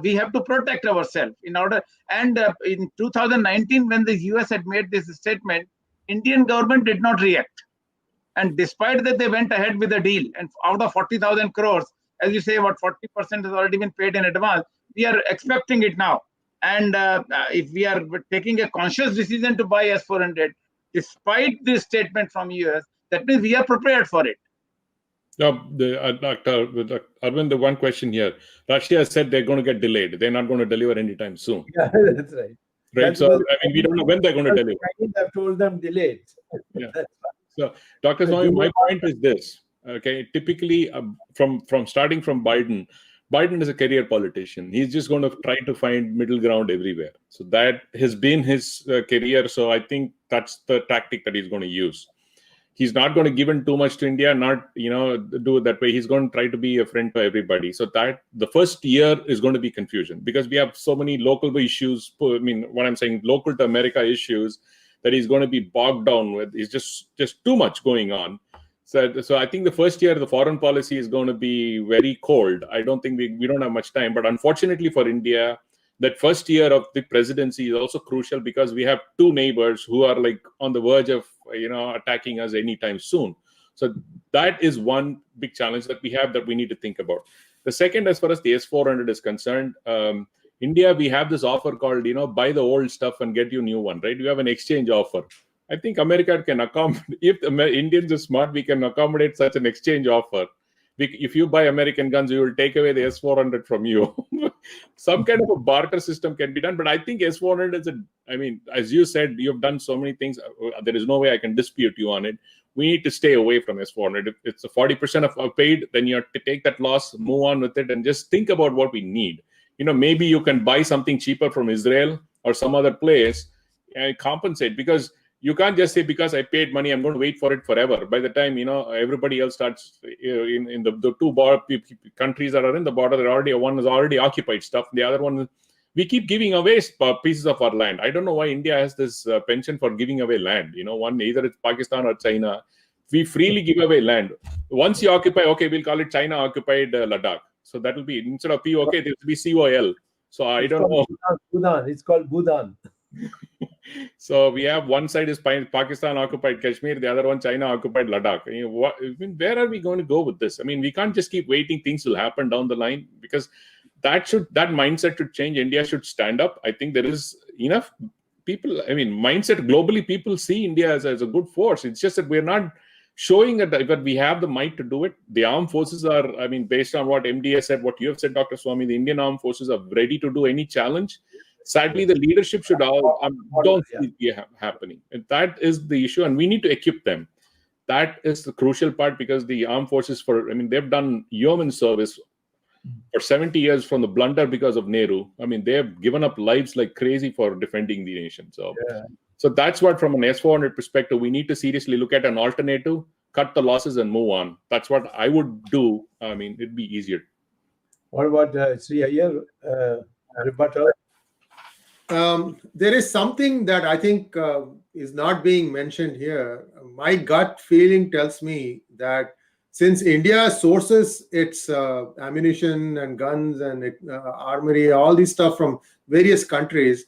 we have to protect ourselves in order. And in 2019, when the US had made this statement, Indian government did not react. And despite that, they went ahead with the deal. And out of 40,000 crores, as you say, about 40% has already been paid in advance. We are expecting it now. And if we are taking a conscious decision to buy S-400, despite this statement from US, that means we are prepared for it. Dr. Arvind, the one question here. Russia has said they're going to get delayed. They're not going to deliver anytime soon. Yeah, that's right. Right. So, we don't know when they're going to deliver. I've told them delayed. Yeah. So, Dr. Swamy, my point is this. Okay, typically, from starting from Biden is a career politician. He's just going to try to find middle ground everywhere. So that has been his career. So I think that's the tactic that he's going to use. He's not going to give in too much to India, not do it that way. He's going to try to be a friend to everybody. So that the first year is going to be confusion because we have so many local issues. I mean, what I'm saying, local to America issues that he's going to be bogged down with. It's just too much going on. So I think the first year, the foreign policy is going to be very cold. I don't think we don't have much time. But unfortunately for India, that first year of the presidency is also crucial because we have two neighbors who are like on the verge of attacking us anytime soon. So that is one big challenge that we have that we need to think about. The second, as far as the S-400 is concerned, India, we have this offer called, buy the old stuff and get you new one, right? We have an exchange offer. I think America can accommodate, if the Indians are smart, we can accommodate such an exchange offer. If you buy American guns, we will take away the S-400 from you. Some kind of a barter system can be done. But I think S-400 is as you said, you've done so many things. There is no way I can dispute you on it. We need to stay away from S-400. If it's a 40% of paid, then you have to take that loss, move on with it, and just think about what we need. Maybe you can buy something cheaper from Israel or some other place and compensate, because you can't just say, because I paid money, I'm going to wait for it forever. By the time, everybody else starts in the two countries that are in the border, one is already occupied stuff. The other one, we keep giving away pieces of our land. I don't know why India has this penchant for giving away land. One, either it's Pakistan or China. We freely give away land. Once you occupy, okay, we'll call it China occupied Ladakh. So that will be, instead of POK, there will be COL. So I don't know. Bhutan. It's called Bhutan. So we have one side is Pakistan occupied Kashmir, the other one China occupied Ladakh. Where are we going to go with this? We can't just keep waiting. Things will happen down the line, because that mindset should change. India should stand up. I think there is enough people. Mindset globally, people see India as a good force. It's just that we're not showing that we have the might to do it. The armed forces are, based on what MD has said, what you have said, Dr. Swamy, the Indian armed forces are ready to do any challenge. Sadly, the leadership should don't see it happening. And that is the issue, and we need to equip them. That is the crucial part, because the armed forces, they've done yeoman service for 70 years from the blunder because of Nehru. They have given up lives like crazy for defending the nation. So that's what, from an S-400 perspective, we need to seriously look at an alternative, cut the losses and move on. That's what I would do. It'd be easier. What about Sree Iyer? Rebuttal? There is something that I think is not being mentioned here. My gut feeling tells me that since India sources its ammunition and guns and armory, all this stuff from various countries,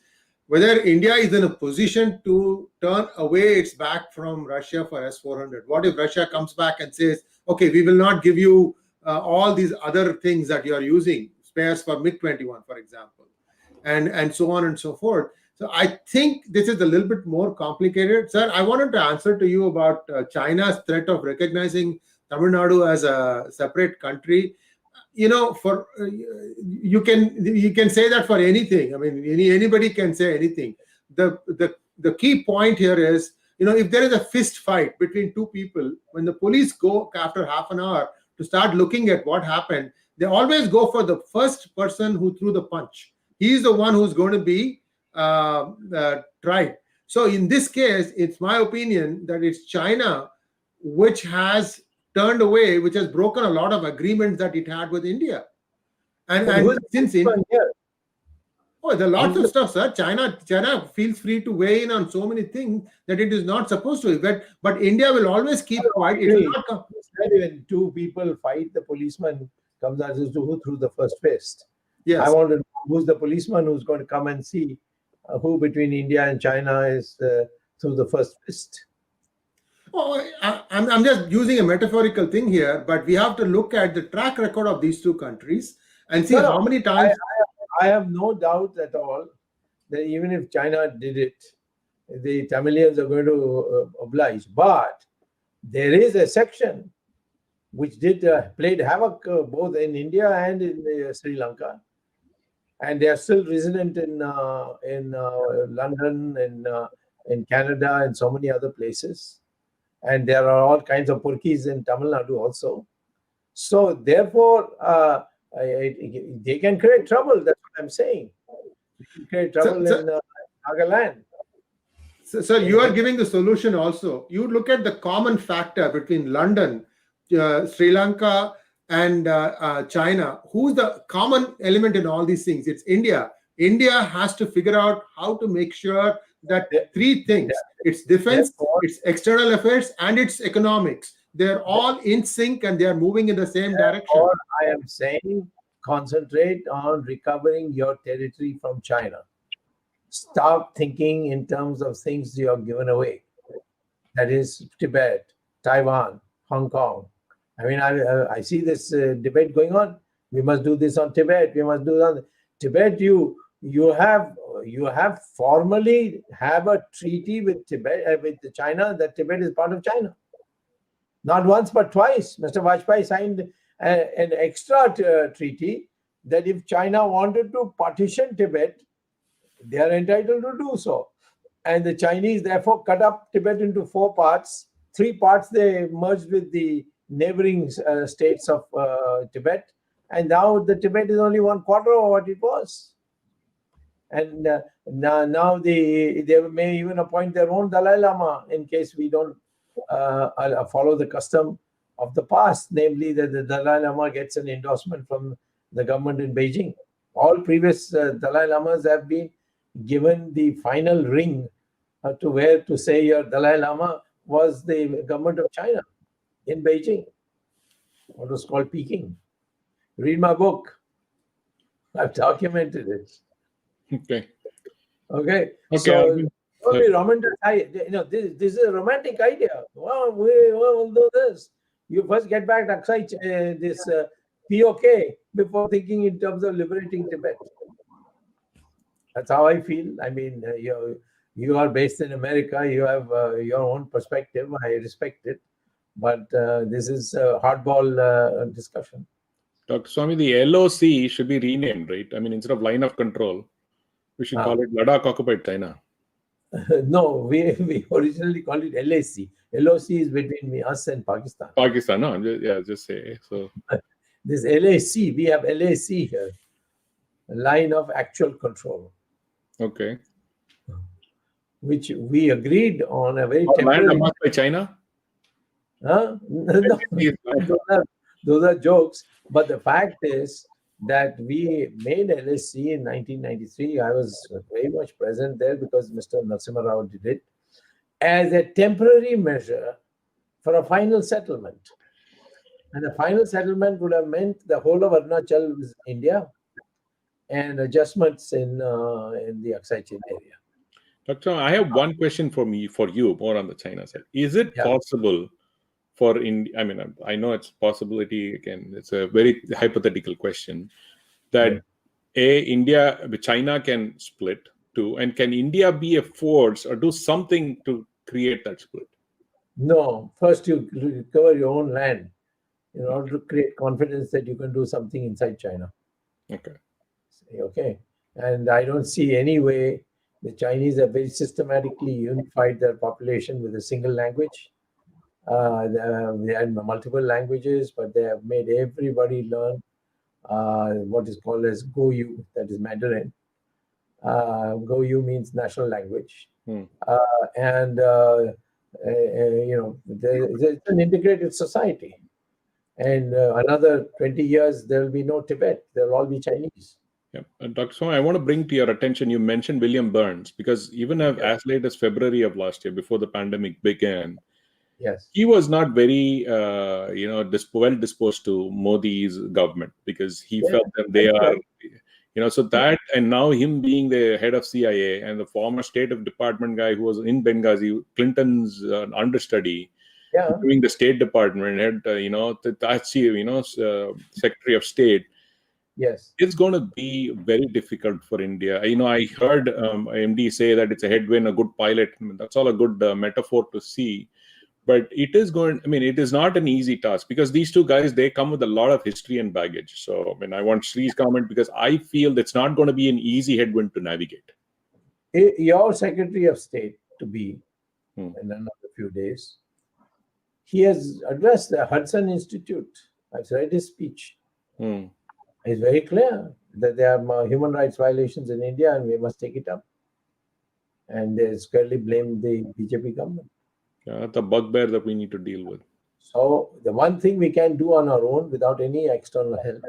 whether India is in a position to turn away its back from Russia for S-400. What if Russia comes back and says, okay, we will not give you all these other things that you are using, spares for MiG-21, for example, and so on and so forth. So I think this is a little bit more complicated. Sir, I wanted to answer to you about China's threat of recognizing Tamil Nadu as a separate country. You know, for you can say that for anything. I mean, anybody can say anything. The key point here is, you know, if there is a fist fight between two people, when the police go after half an hour to start looking at what happened, they always go for the first person who threw the punch. He's the one who's going to be tried. So in this case, it's my opinion that it's China which has turned away, which has broken a lot of agreements that it had with India. And since India, there are lots of stuff, sir. China feels free to weigh in on so many things that it is not supposed to. But India will always keep quiet. It will not come. When two people fight, the policeman comes as to who threw the first fist. Yes. I want to know who's the policeman who's going to come and see who between India and China is through the first fist. Oh, I'm just using a metaphorical thing here, but we have to look at the track record of these two countries and see how many times. I have no doubt at all that even if China did it, the Tamilians are going to oblige. But there is a section which played havoc both in India and in Sri Lanka, and they are still resident in London, in Canada, and so many other places. And there are all kinds of Purkis in Tamil Nadu also. So therefore, they can create trouble. That's what I'm saying. They can create trouble in Nagaland. So you are giving the solution also. You look at the common factor between London, Sri Lanka, and China. Who's the common element in all these things? It's India. India has to figure out how to make sure that three things: its defense, its external affairs, and its economics. They're all in sync and they are moving in the same direction. I am saying concentrate on recovering your territory from China. Stop thinking in terms of things you have given away. That is Tibet, Taiwan, Hong Kong. I mean, I see this debate going on. We must do this on Tibet. We must do that. Tibet. You have formally have a treaty with Tibet with China that Tibet is part of China. Not once but twice. Mr. Vajpayee signed an extra treaty that if China wanted to partition Tibet, they are entitled to do so. And the Chinese therefore cut up Tibet into 4 parts. 3 parts they merged with the neighboring states of Tibet. And now the Tibet is only 1/4 of what it was. And now they may even appoint their own Dalai Lama in case we don't follow the custom of the past, namely that the Dalai Lama gets an endorsement from the government in Beijing. All previous Dalai Lamas have been given the final ring to wear to say your Dalai Lama was the government of China in Beijing, what was called Peking. Read my book. I've documented it. Okay. So don't be romantic. This is a romantic idea. Well, we will do this. You first get back this POK before thinking in terms of liberating Tibet. That's how I feel. I mean, you are based in America. You have your own perspective. I respect it. But this is a hardball discussion. Dr. Swamy, the LOC should be renamed, right? I mean, instead of line of control, we should call it Ladakh Occupied China. No, we originally called it LAC. LOC is between us and Pakistan. Pakistan, no, just say so. This LAC, we have LAC here, line of actual control. Okay. Which we agreed on a very temporary. Land by China? Huh? No, those are jokes. But the fact is that we made LSC in 1993. I was very much present there because Mr. Narasimha Rao did it as a temporary measure for a final settlement. And the final settlement would have meant the whole of Arunachal was India and adjustments in the Aksai Chin area. Dr. I have one question for you, more on the China side. Is it possible for India? I mean, I know it's a possibility. Again, it's a very hypothetical question. That China can split too, and can India be a force or do something to create that split? No, first you recover your own land in order to create confidence that you can do something inside China. Okay. And I don't see any way. The Chinese have very systematically unified their population with a single language. They had multiple languages, but they have made everybody learn what is called as Goyu, that is Mandarin. Goyu means national language. And it's an integrated society. And another 20 years, there will be no Tibet. They'll all be Chinese. Yeah. Dr. Swamy, I want to bring to your attention, you mentioned William Burns, because even as late as February of last year, before the pandemic began, he was not very, well disposed to Modi's government, because he felt that they are, so that, and now him being the head of CIA and the former State of Department guy who was in Benghazi, Clinton's understudy, doing the State Department, had, Secretary of State. Yes, it's going to be very difficult for India. I heard MD say that it's a headwind, a good pilot. That's all a good metaphor to see. But it is it is not an easy task, because these two guys, they come with a lot of history and baggage. So, I want Sree's comment, because I feel it's not going to be an easy headwind to navigate. Your Secretary of State to be in another few days, he has addressed the Hudson Institute. I've read his speech. It's very clear that there are human rights violations in India and we must take it up. And they squarely blame the BJP government. Yeah, the bugbear that we need to deal with. So the one thing we can do on our own without any external help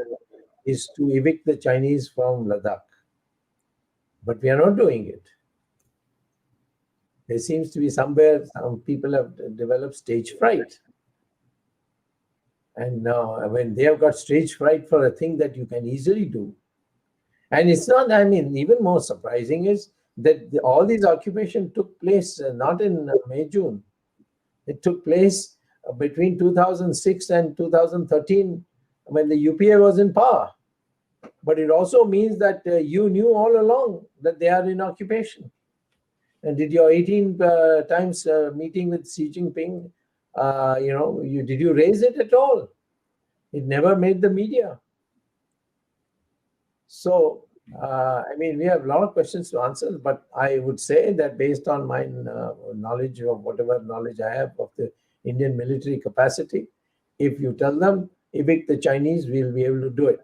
is to evict the Chinese from Ladakh. But we are not doing it. There seems to be somewhere some people have developed stage fright. And now, when they have got stage fright for a thing that you can easily do, and it's not, even more surprising is that all these occupations took place not in May, June. It took place between 2006 and 2013 when the UPA was in power. But it also means that you knew all along that they are in occupation. And did your 18 times meeting with Xi Jinping, did you raise it at all? It never made the media. So, we have a lot of questions to answer, but I would say that based on my knowledge of whatever knowledge I have of the Indian military capacity, if you tell them, evict the Chinese, we'll be able to do it.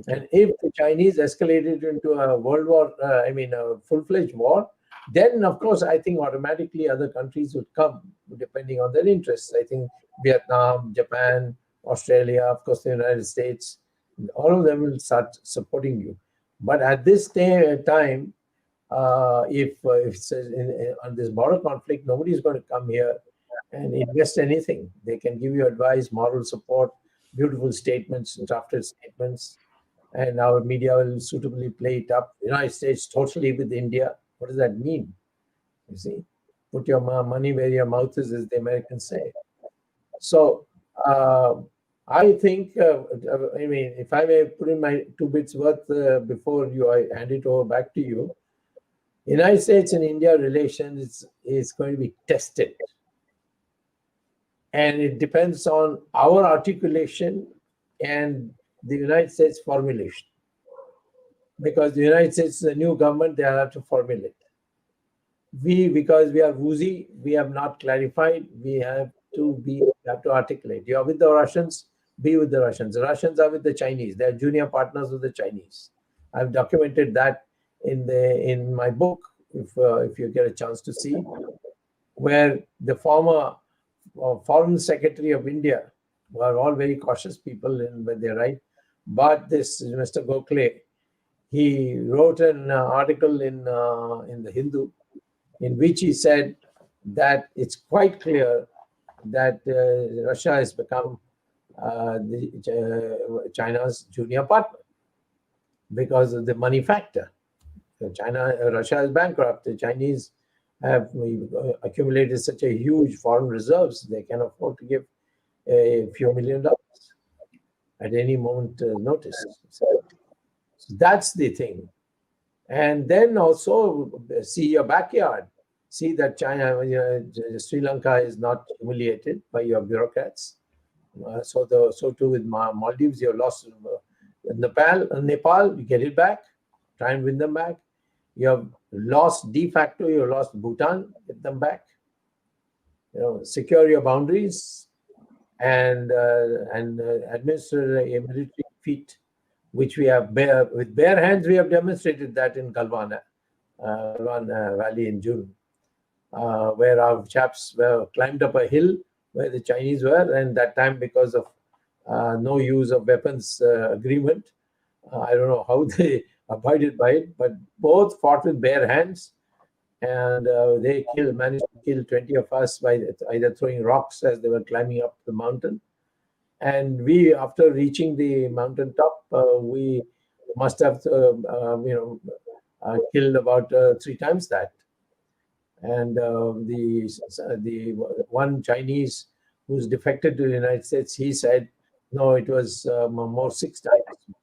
And if the Chinese escalated into a world war, a full-fledged war, then, of course, I think automatically other countries would come, depending on their interests. I think Vietnam, Japan, Australia, of course, the United States, all of them will start supporting you. But at this time, if it's on this border conflict, nobody is going to come here and invest anything. They can give you advice, moral support, beautiful statements, drafted statements, and our media will suitably play it up. The United States totally with India. What does that mean? You see, put your money where your mouth is, as the Americans say. So I think, if I may put in my 2 bits worth before I hand it over back to you, United States and India relations is going to be tested. And it depends on our articulation and the United States formulation. Because the United States is a new government, they have to formulate. Because we are woozy, we have not clarified, we have to articulate. You are with the Russians, be with the Russians. The Russians are with the Chinese. They are junior partners with the Chinese. I've documented that in my book, if you get a chance to see, where the former Foreign Secretary of India, who are all very cautious people when they write, but this Mr. Gokhale, he wrote an article in the Hindu in which he said that it's quite clear that Russia has become China's junior partner because of the money factor. Russia is bankrupt. The Chinese have accumulated such a huge foreign reserves, they can afford to give a few $1 million at any moment notice. So that's the thing. And then also see your backyard. See that China, Sri Lanka is not humiliated by your bureaucrats. So too with Maldives, you lost Nepal, you get it back, try and win them back. You have lost de facto, you lost Bhutan, get them back. Secure your boundaries and administer a military feat, which we have with bare hands. We have demonstrated that in Galwan Valley in June, where our chaps climbed up a hill where the Chinese were, and that time because of no use of weapons agreement, I don't know how they abided by it, but both fought with bare hands, and they managed to kill 20 of us by either throwing rocks as they were climbing up the mountain. And we, after reaching the mountain top, we must have killed about 3 times that. And the one Chinese who's defected to the United States, he said, no, it was more 6 times.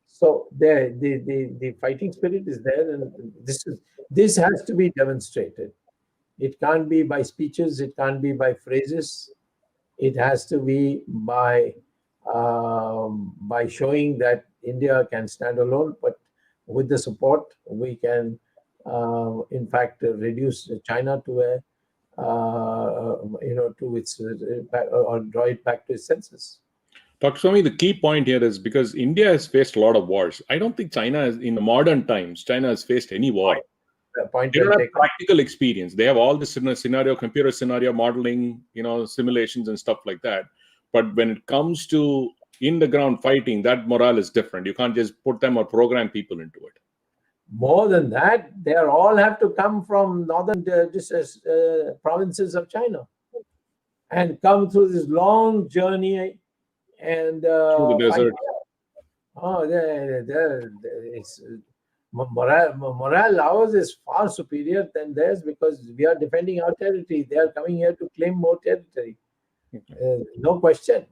So the fighting spirit is there, and this has to be demonstrated. It can't be by speeches, it can't be by phrases. It has to be by showing that India can stand alone, but with the support, we can, in fact, reduce China to to its or draw it back to its senses. Dr. Swamy, the key point here is because India has faced a lot of wars. I don't think China has, in the modern times, China has faced any war. They don't have practical experience. They have all this computer scenario modeling, simulations and stuff like that. But when it comes to in the ground fighting, that morale is different. You can't just put them or program people into it. More than that, they all have to come from northern provinces of China and come through this long journey and through the desert. Morale ours is far superior than theirs because we are defending our territory. They are coming here to claim more territory. No question.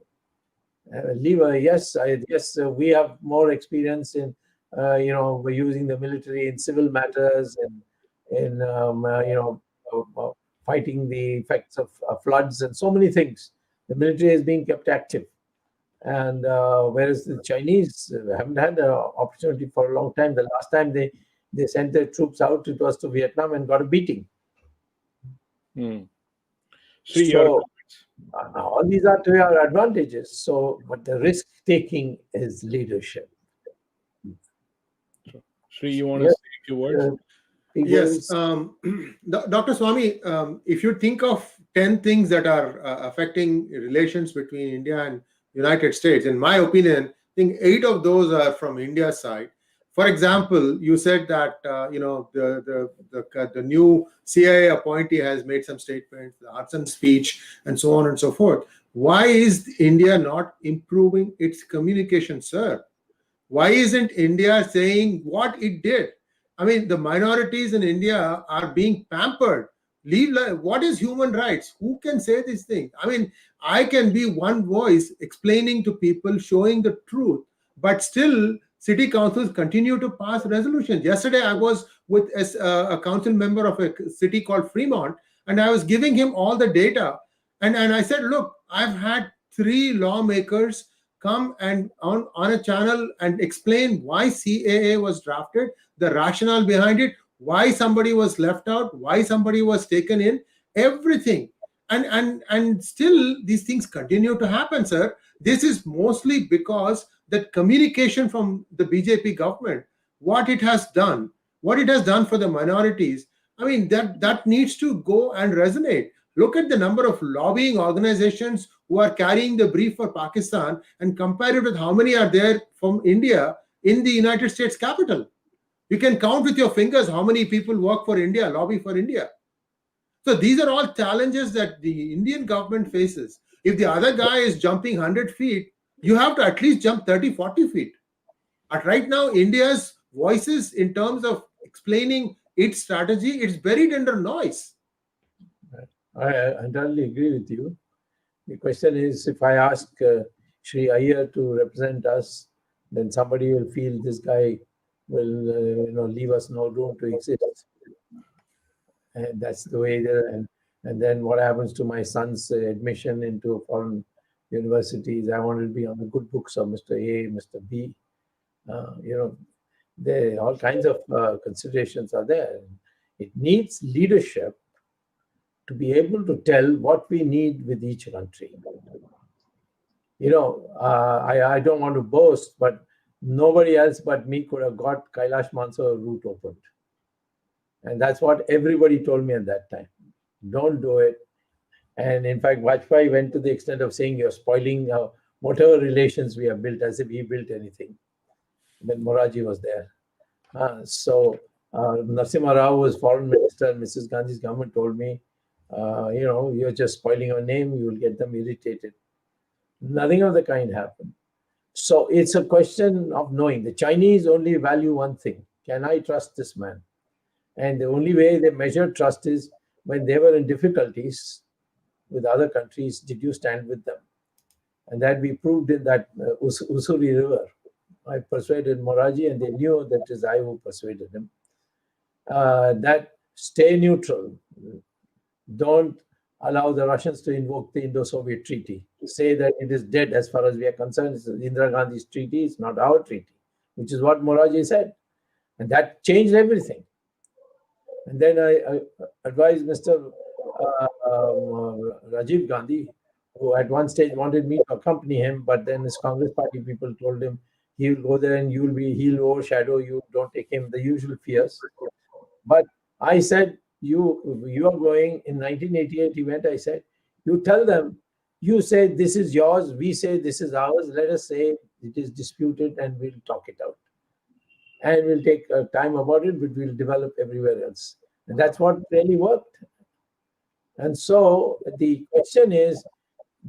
Yes, we have more experience in we're using the military in civil matters and in fighting the effects of floods and so many things. The military is being kept active. And whereas the Chinese haven't had an opportunity for a long time. The last time they sent their troops out, it was to Vietnam and got a beating. So all these are to our advantages. So, but the risk taking is leadership. Sree, you want to say a few words? Yes, Dr. Swamy, if you think of 10 things that are affecting relations between India and United States, in my opinion, I think 8 of those are from India's side. For example, you said that the new CIA appointee has made some statements, the Hudson speech, and so on and so forth. Why is India not improving its communication, sir? Why isn't India saying what it did? I mean, the minorities in India are being pampered. What is human rights? Who can say these things? I mean, I can be one voice explaining to people, showing the truth, but still city councils continue to pass resolutions. Yesterday, I was with a council member of a city called Fremont, and I was giving him all the data. And I said, look, I've had 3 lawmakers come and on a channel and explain why CAA was drafted, the rationale behind it, why somebody was left out, why somebody was taken in, everything. And still these things continue to happen, sir. This is mostly because that communication from the BJP government, what it has done for the minorities, I mean, that needs to go and resonate. Look at the number of lobbying organizations who are carrying the brief for Pakistan and compare it with how many are there from India in the United States Capitol. You can count with your fingers how many people work for India, lobby for India. So these are all challenges that the Indian government faces. If the other guy is jumping 100 feet, you have to at least jump 30, 40 feet. But right now, India's voices in terms of explaining its strategy, it's buried under noise. I entirely agree with you. The question is, if I ask Sree Iyer to represent us, then somebody will feel this guy will leave us no room to exist. And that's the way there. And then what happens to my son's admission into foreign universities? I wanted to be on the good books of Mr. A, Mr. B. There all kinds of considerations are there. It needs leadership to be able to tell what we need with each country. I don't want to boast, but nobody else but me could have got Kailash Mansarovar route opened. And that's what everybody told me at that time. Don't do it. And in fact, Vajpayee went to the extent of saying, you're spoiling whatever relations we have built, as if he built anything, when Morarji was there. Narasimha Rao was foreign minister, and Mrs. Gandhi's government told me, you're just spoiling your name, you will get them irritated. Nothing of the kind happened. So it's a question of knowing. The Chinese only value one thing. Can I trust this man? And the only way they measure trust is when they were in difficulties with other countries, did you stand with them? And that we proved in that Usuri River. I persuaded Morarji, and they knew that it is I who persuaded him. That stay neutral. Don't allow the Russians to invoke the Indo-Soviet treaty. Say that it is dead as far as we are concerned. It's Indira Gandhi's treaty, it's not our treaty, which is what Morarji said. And that changed everything. And then I advised Mr. Rajiv Gandhi, who at one stage wanted me to accompany him, but then his Congress party people told him he will go there and he'll overshadow you, don't take him, the usual fears. But I said, you are going in 1988 event, I said, you tell them, you say this is yours, we say this is ours, let us say it is disputed and we'll talk it out. And we'll take time about it, but we'll develop everywhere else. And that's what really worked. And so the question is,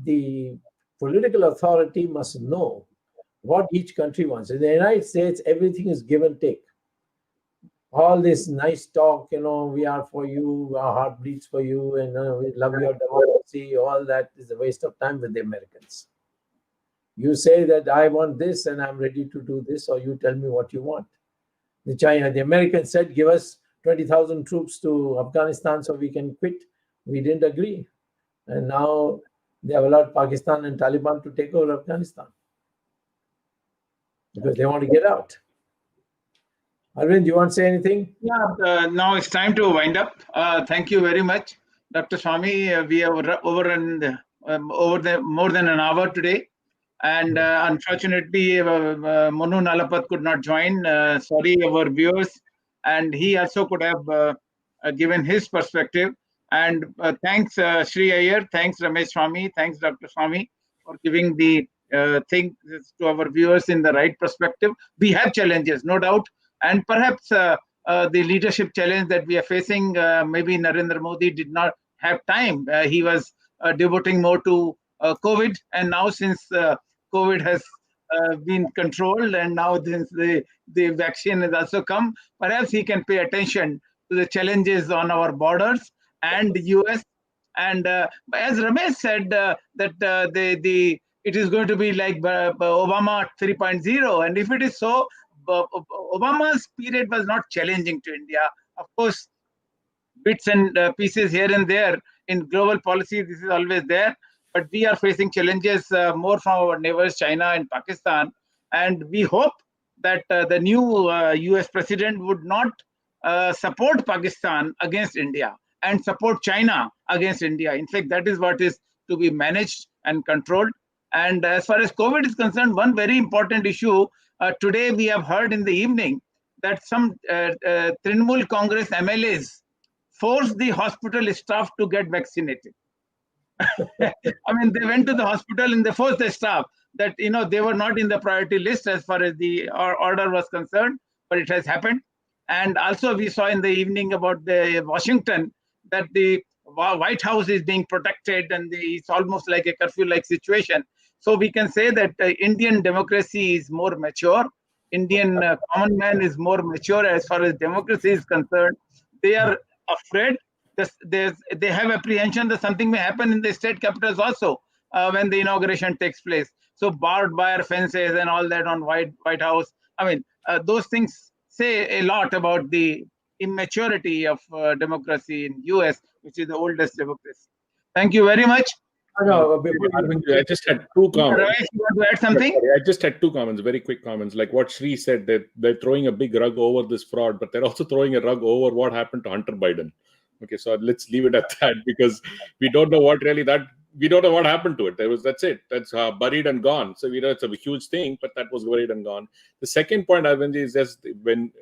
the political authority must know what each country wants. In the United States, everything is give and take. All this nice talk, we are for you, our heart bleeds for you, and we love your democracy, all that is a waste of time with the Americans. You say that I want this and I'm ready to do this, or you tell me what you want. The Americans said, give us 20,000 troops to Afghanistan so we can quit. We didn't agree. And now they have allowed Pakistan and Taliban to take over Afghanistan because they want to get out. Arvind, do you want to say anything? Yeah, now it's time to wind up. Thank you very much, Dr. Swamy. We have over more than an hour today. And unfortunately, Monu Nalapat could not join. Sorry, our viewers. And he also could have given his perspective. And thanks, Sree Iyer. Thanks, Ramesh Swamy. Thanks, Dr. Swamy, for giving the things to our viewers in the right perspective. We have challenges, no doubt. And perhaps the leadership challenge that we are facing, maybe Narendra Modi did not have time. He was devoting more to COVID. And now since COVID has been controlled, and now since the vaccine has also come, perhaps he can pay attention to the challenges on our borders and the US. And as Ramesh said, that it is going to be like Obama 3.0. And if it is so, Obama's period was not challenging to India. Of course, bits and pieces here and there in global policy, this is always there. But we are facing challenges more from our neighbors, China and Pakistan. And we hope that the new US president would not support Pakistan against India and support China against India. In fact, that is what is to be managed and controlled. And as far as COVID is concerned, one very important issue, today we have heard in the evening that some Trinamool Congress MLAs forced the hospital staff to get vaccinated. I mean, they went to the hospital and they forced the staff that, they were not in the priority list as far as the order was concerned, but it has happened. And also we saw in the evening about the Washington that the White House is being protected and it's almost like a curfew-like situation. So we can say that Indian democracy is more mature Indian common man is more mature as far as democracy is concerned. They are afraid. They have apprehension that something may happen in the state capitals also when the inauguration takes place. So barbed wire fences and all that on White House. I mean, those things say a lot about the immaturity of democracy in US, which is the oldest democracy. Thank you very much. I just had two comments. Ramesh, you want to add something? I just had two comments, very quick comments. Like what Sree said, that they're throwing a big rug over this fraud, but they're also throwing a rug over what happened to Hunter Biden. Okay, so let's leave it at that, because we don't know what happened to it. That's it. That's buried and gone. So it's a huge thing, but that was buried and gone. The second point, Arvind, is just when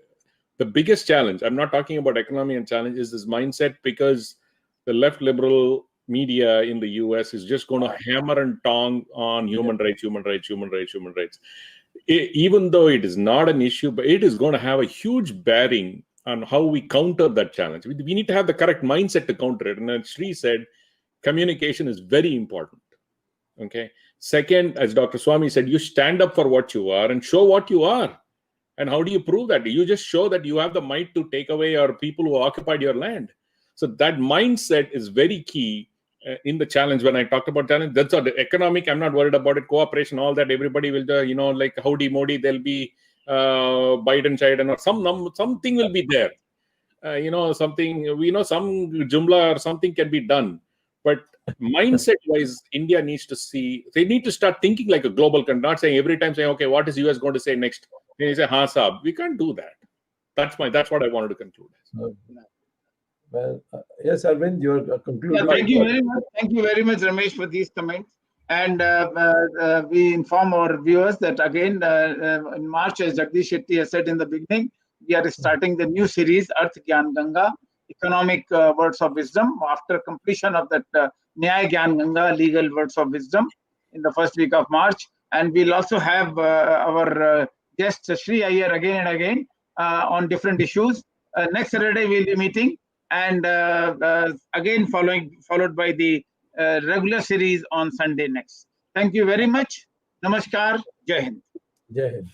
the biggest challenge, I'm not talking about economy and challenge, is this mindset, because the left liberal media in the US is just going to hammer and tong on human rights. Even though it is not an issue, but it is going to have a huge bearing on how we counter that challenge. We need to have the correct mindset to counter it. And as Sree said, communication is very important. Okay. Second, as Dr. Swamy said, you stand up for what you are and show what you are. And how do you prove that? You just show that you have the might to take away your people who occupied your land. So that mindset is very key in the challenge. When I talked about challenge, that's all. The economic, I'm not worried about it. Cooperation, all that, everybody will, like howdy modi, there'll be Biden side, and something will be there. Something, some jumla or something can be done. But mindset-wise, India needs to they need to start thinking like a global country, not saying every time saying, okay, what is US going to say next? They say, ha, saab. We can't do that. That's what I wanted to conclude. Well, yes, Arvind, your conclusion. Thank you very much. Thank you very much, Ramesh, for these comments. And we inform our viewers that again, in March, as Jagdish Shetty has said in the beginning, we are starting the new series, Arth Gyan Ganga, Economic Words of Wisdom, after completion of that Nyaya Gyan Ganga, Legal Words of Wisdom, in the first week of March. And we'll also have our guest, Sree Iyer, again and again on different issues. Next Saturday, we'll be meeting. And again, followed by the regular series on Sunday next. Thank you very much. Namaskar. Jai Hind. Jai Hind.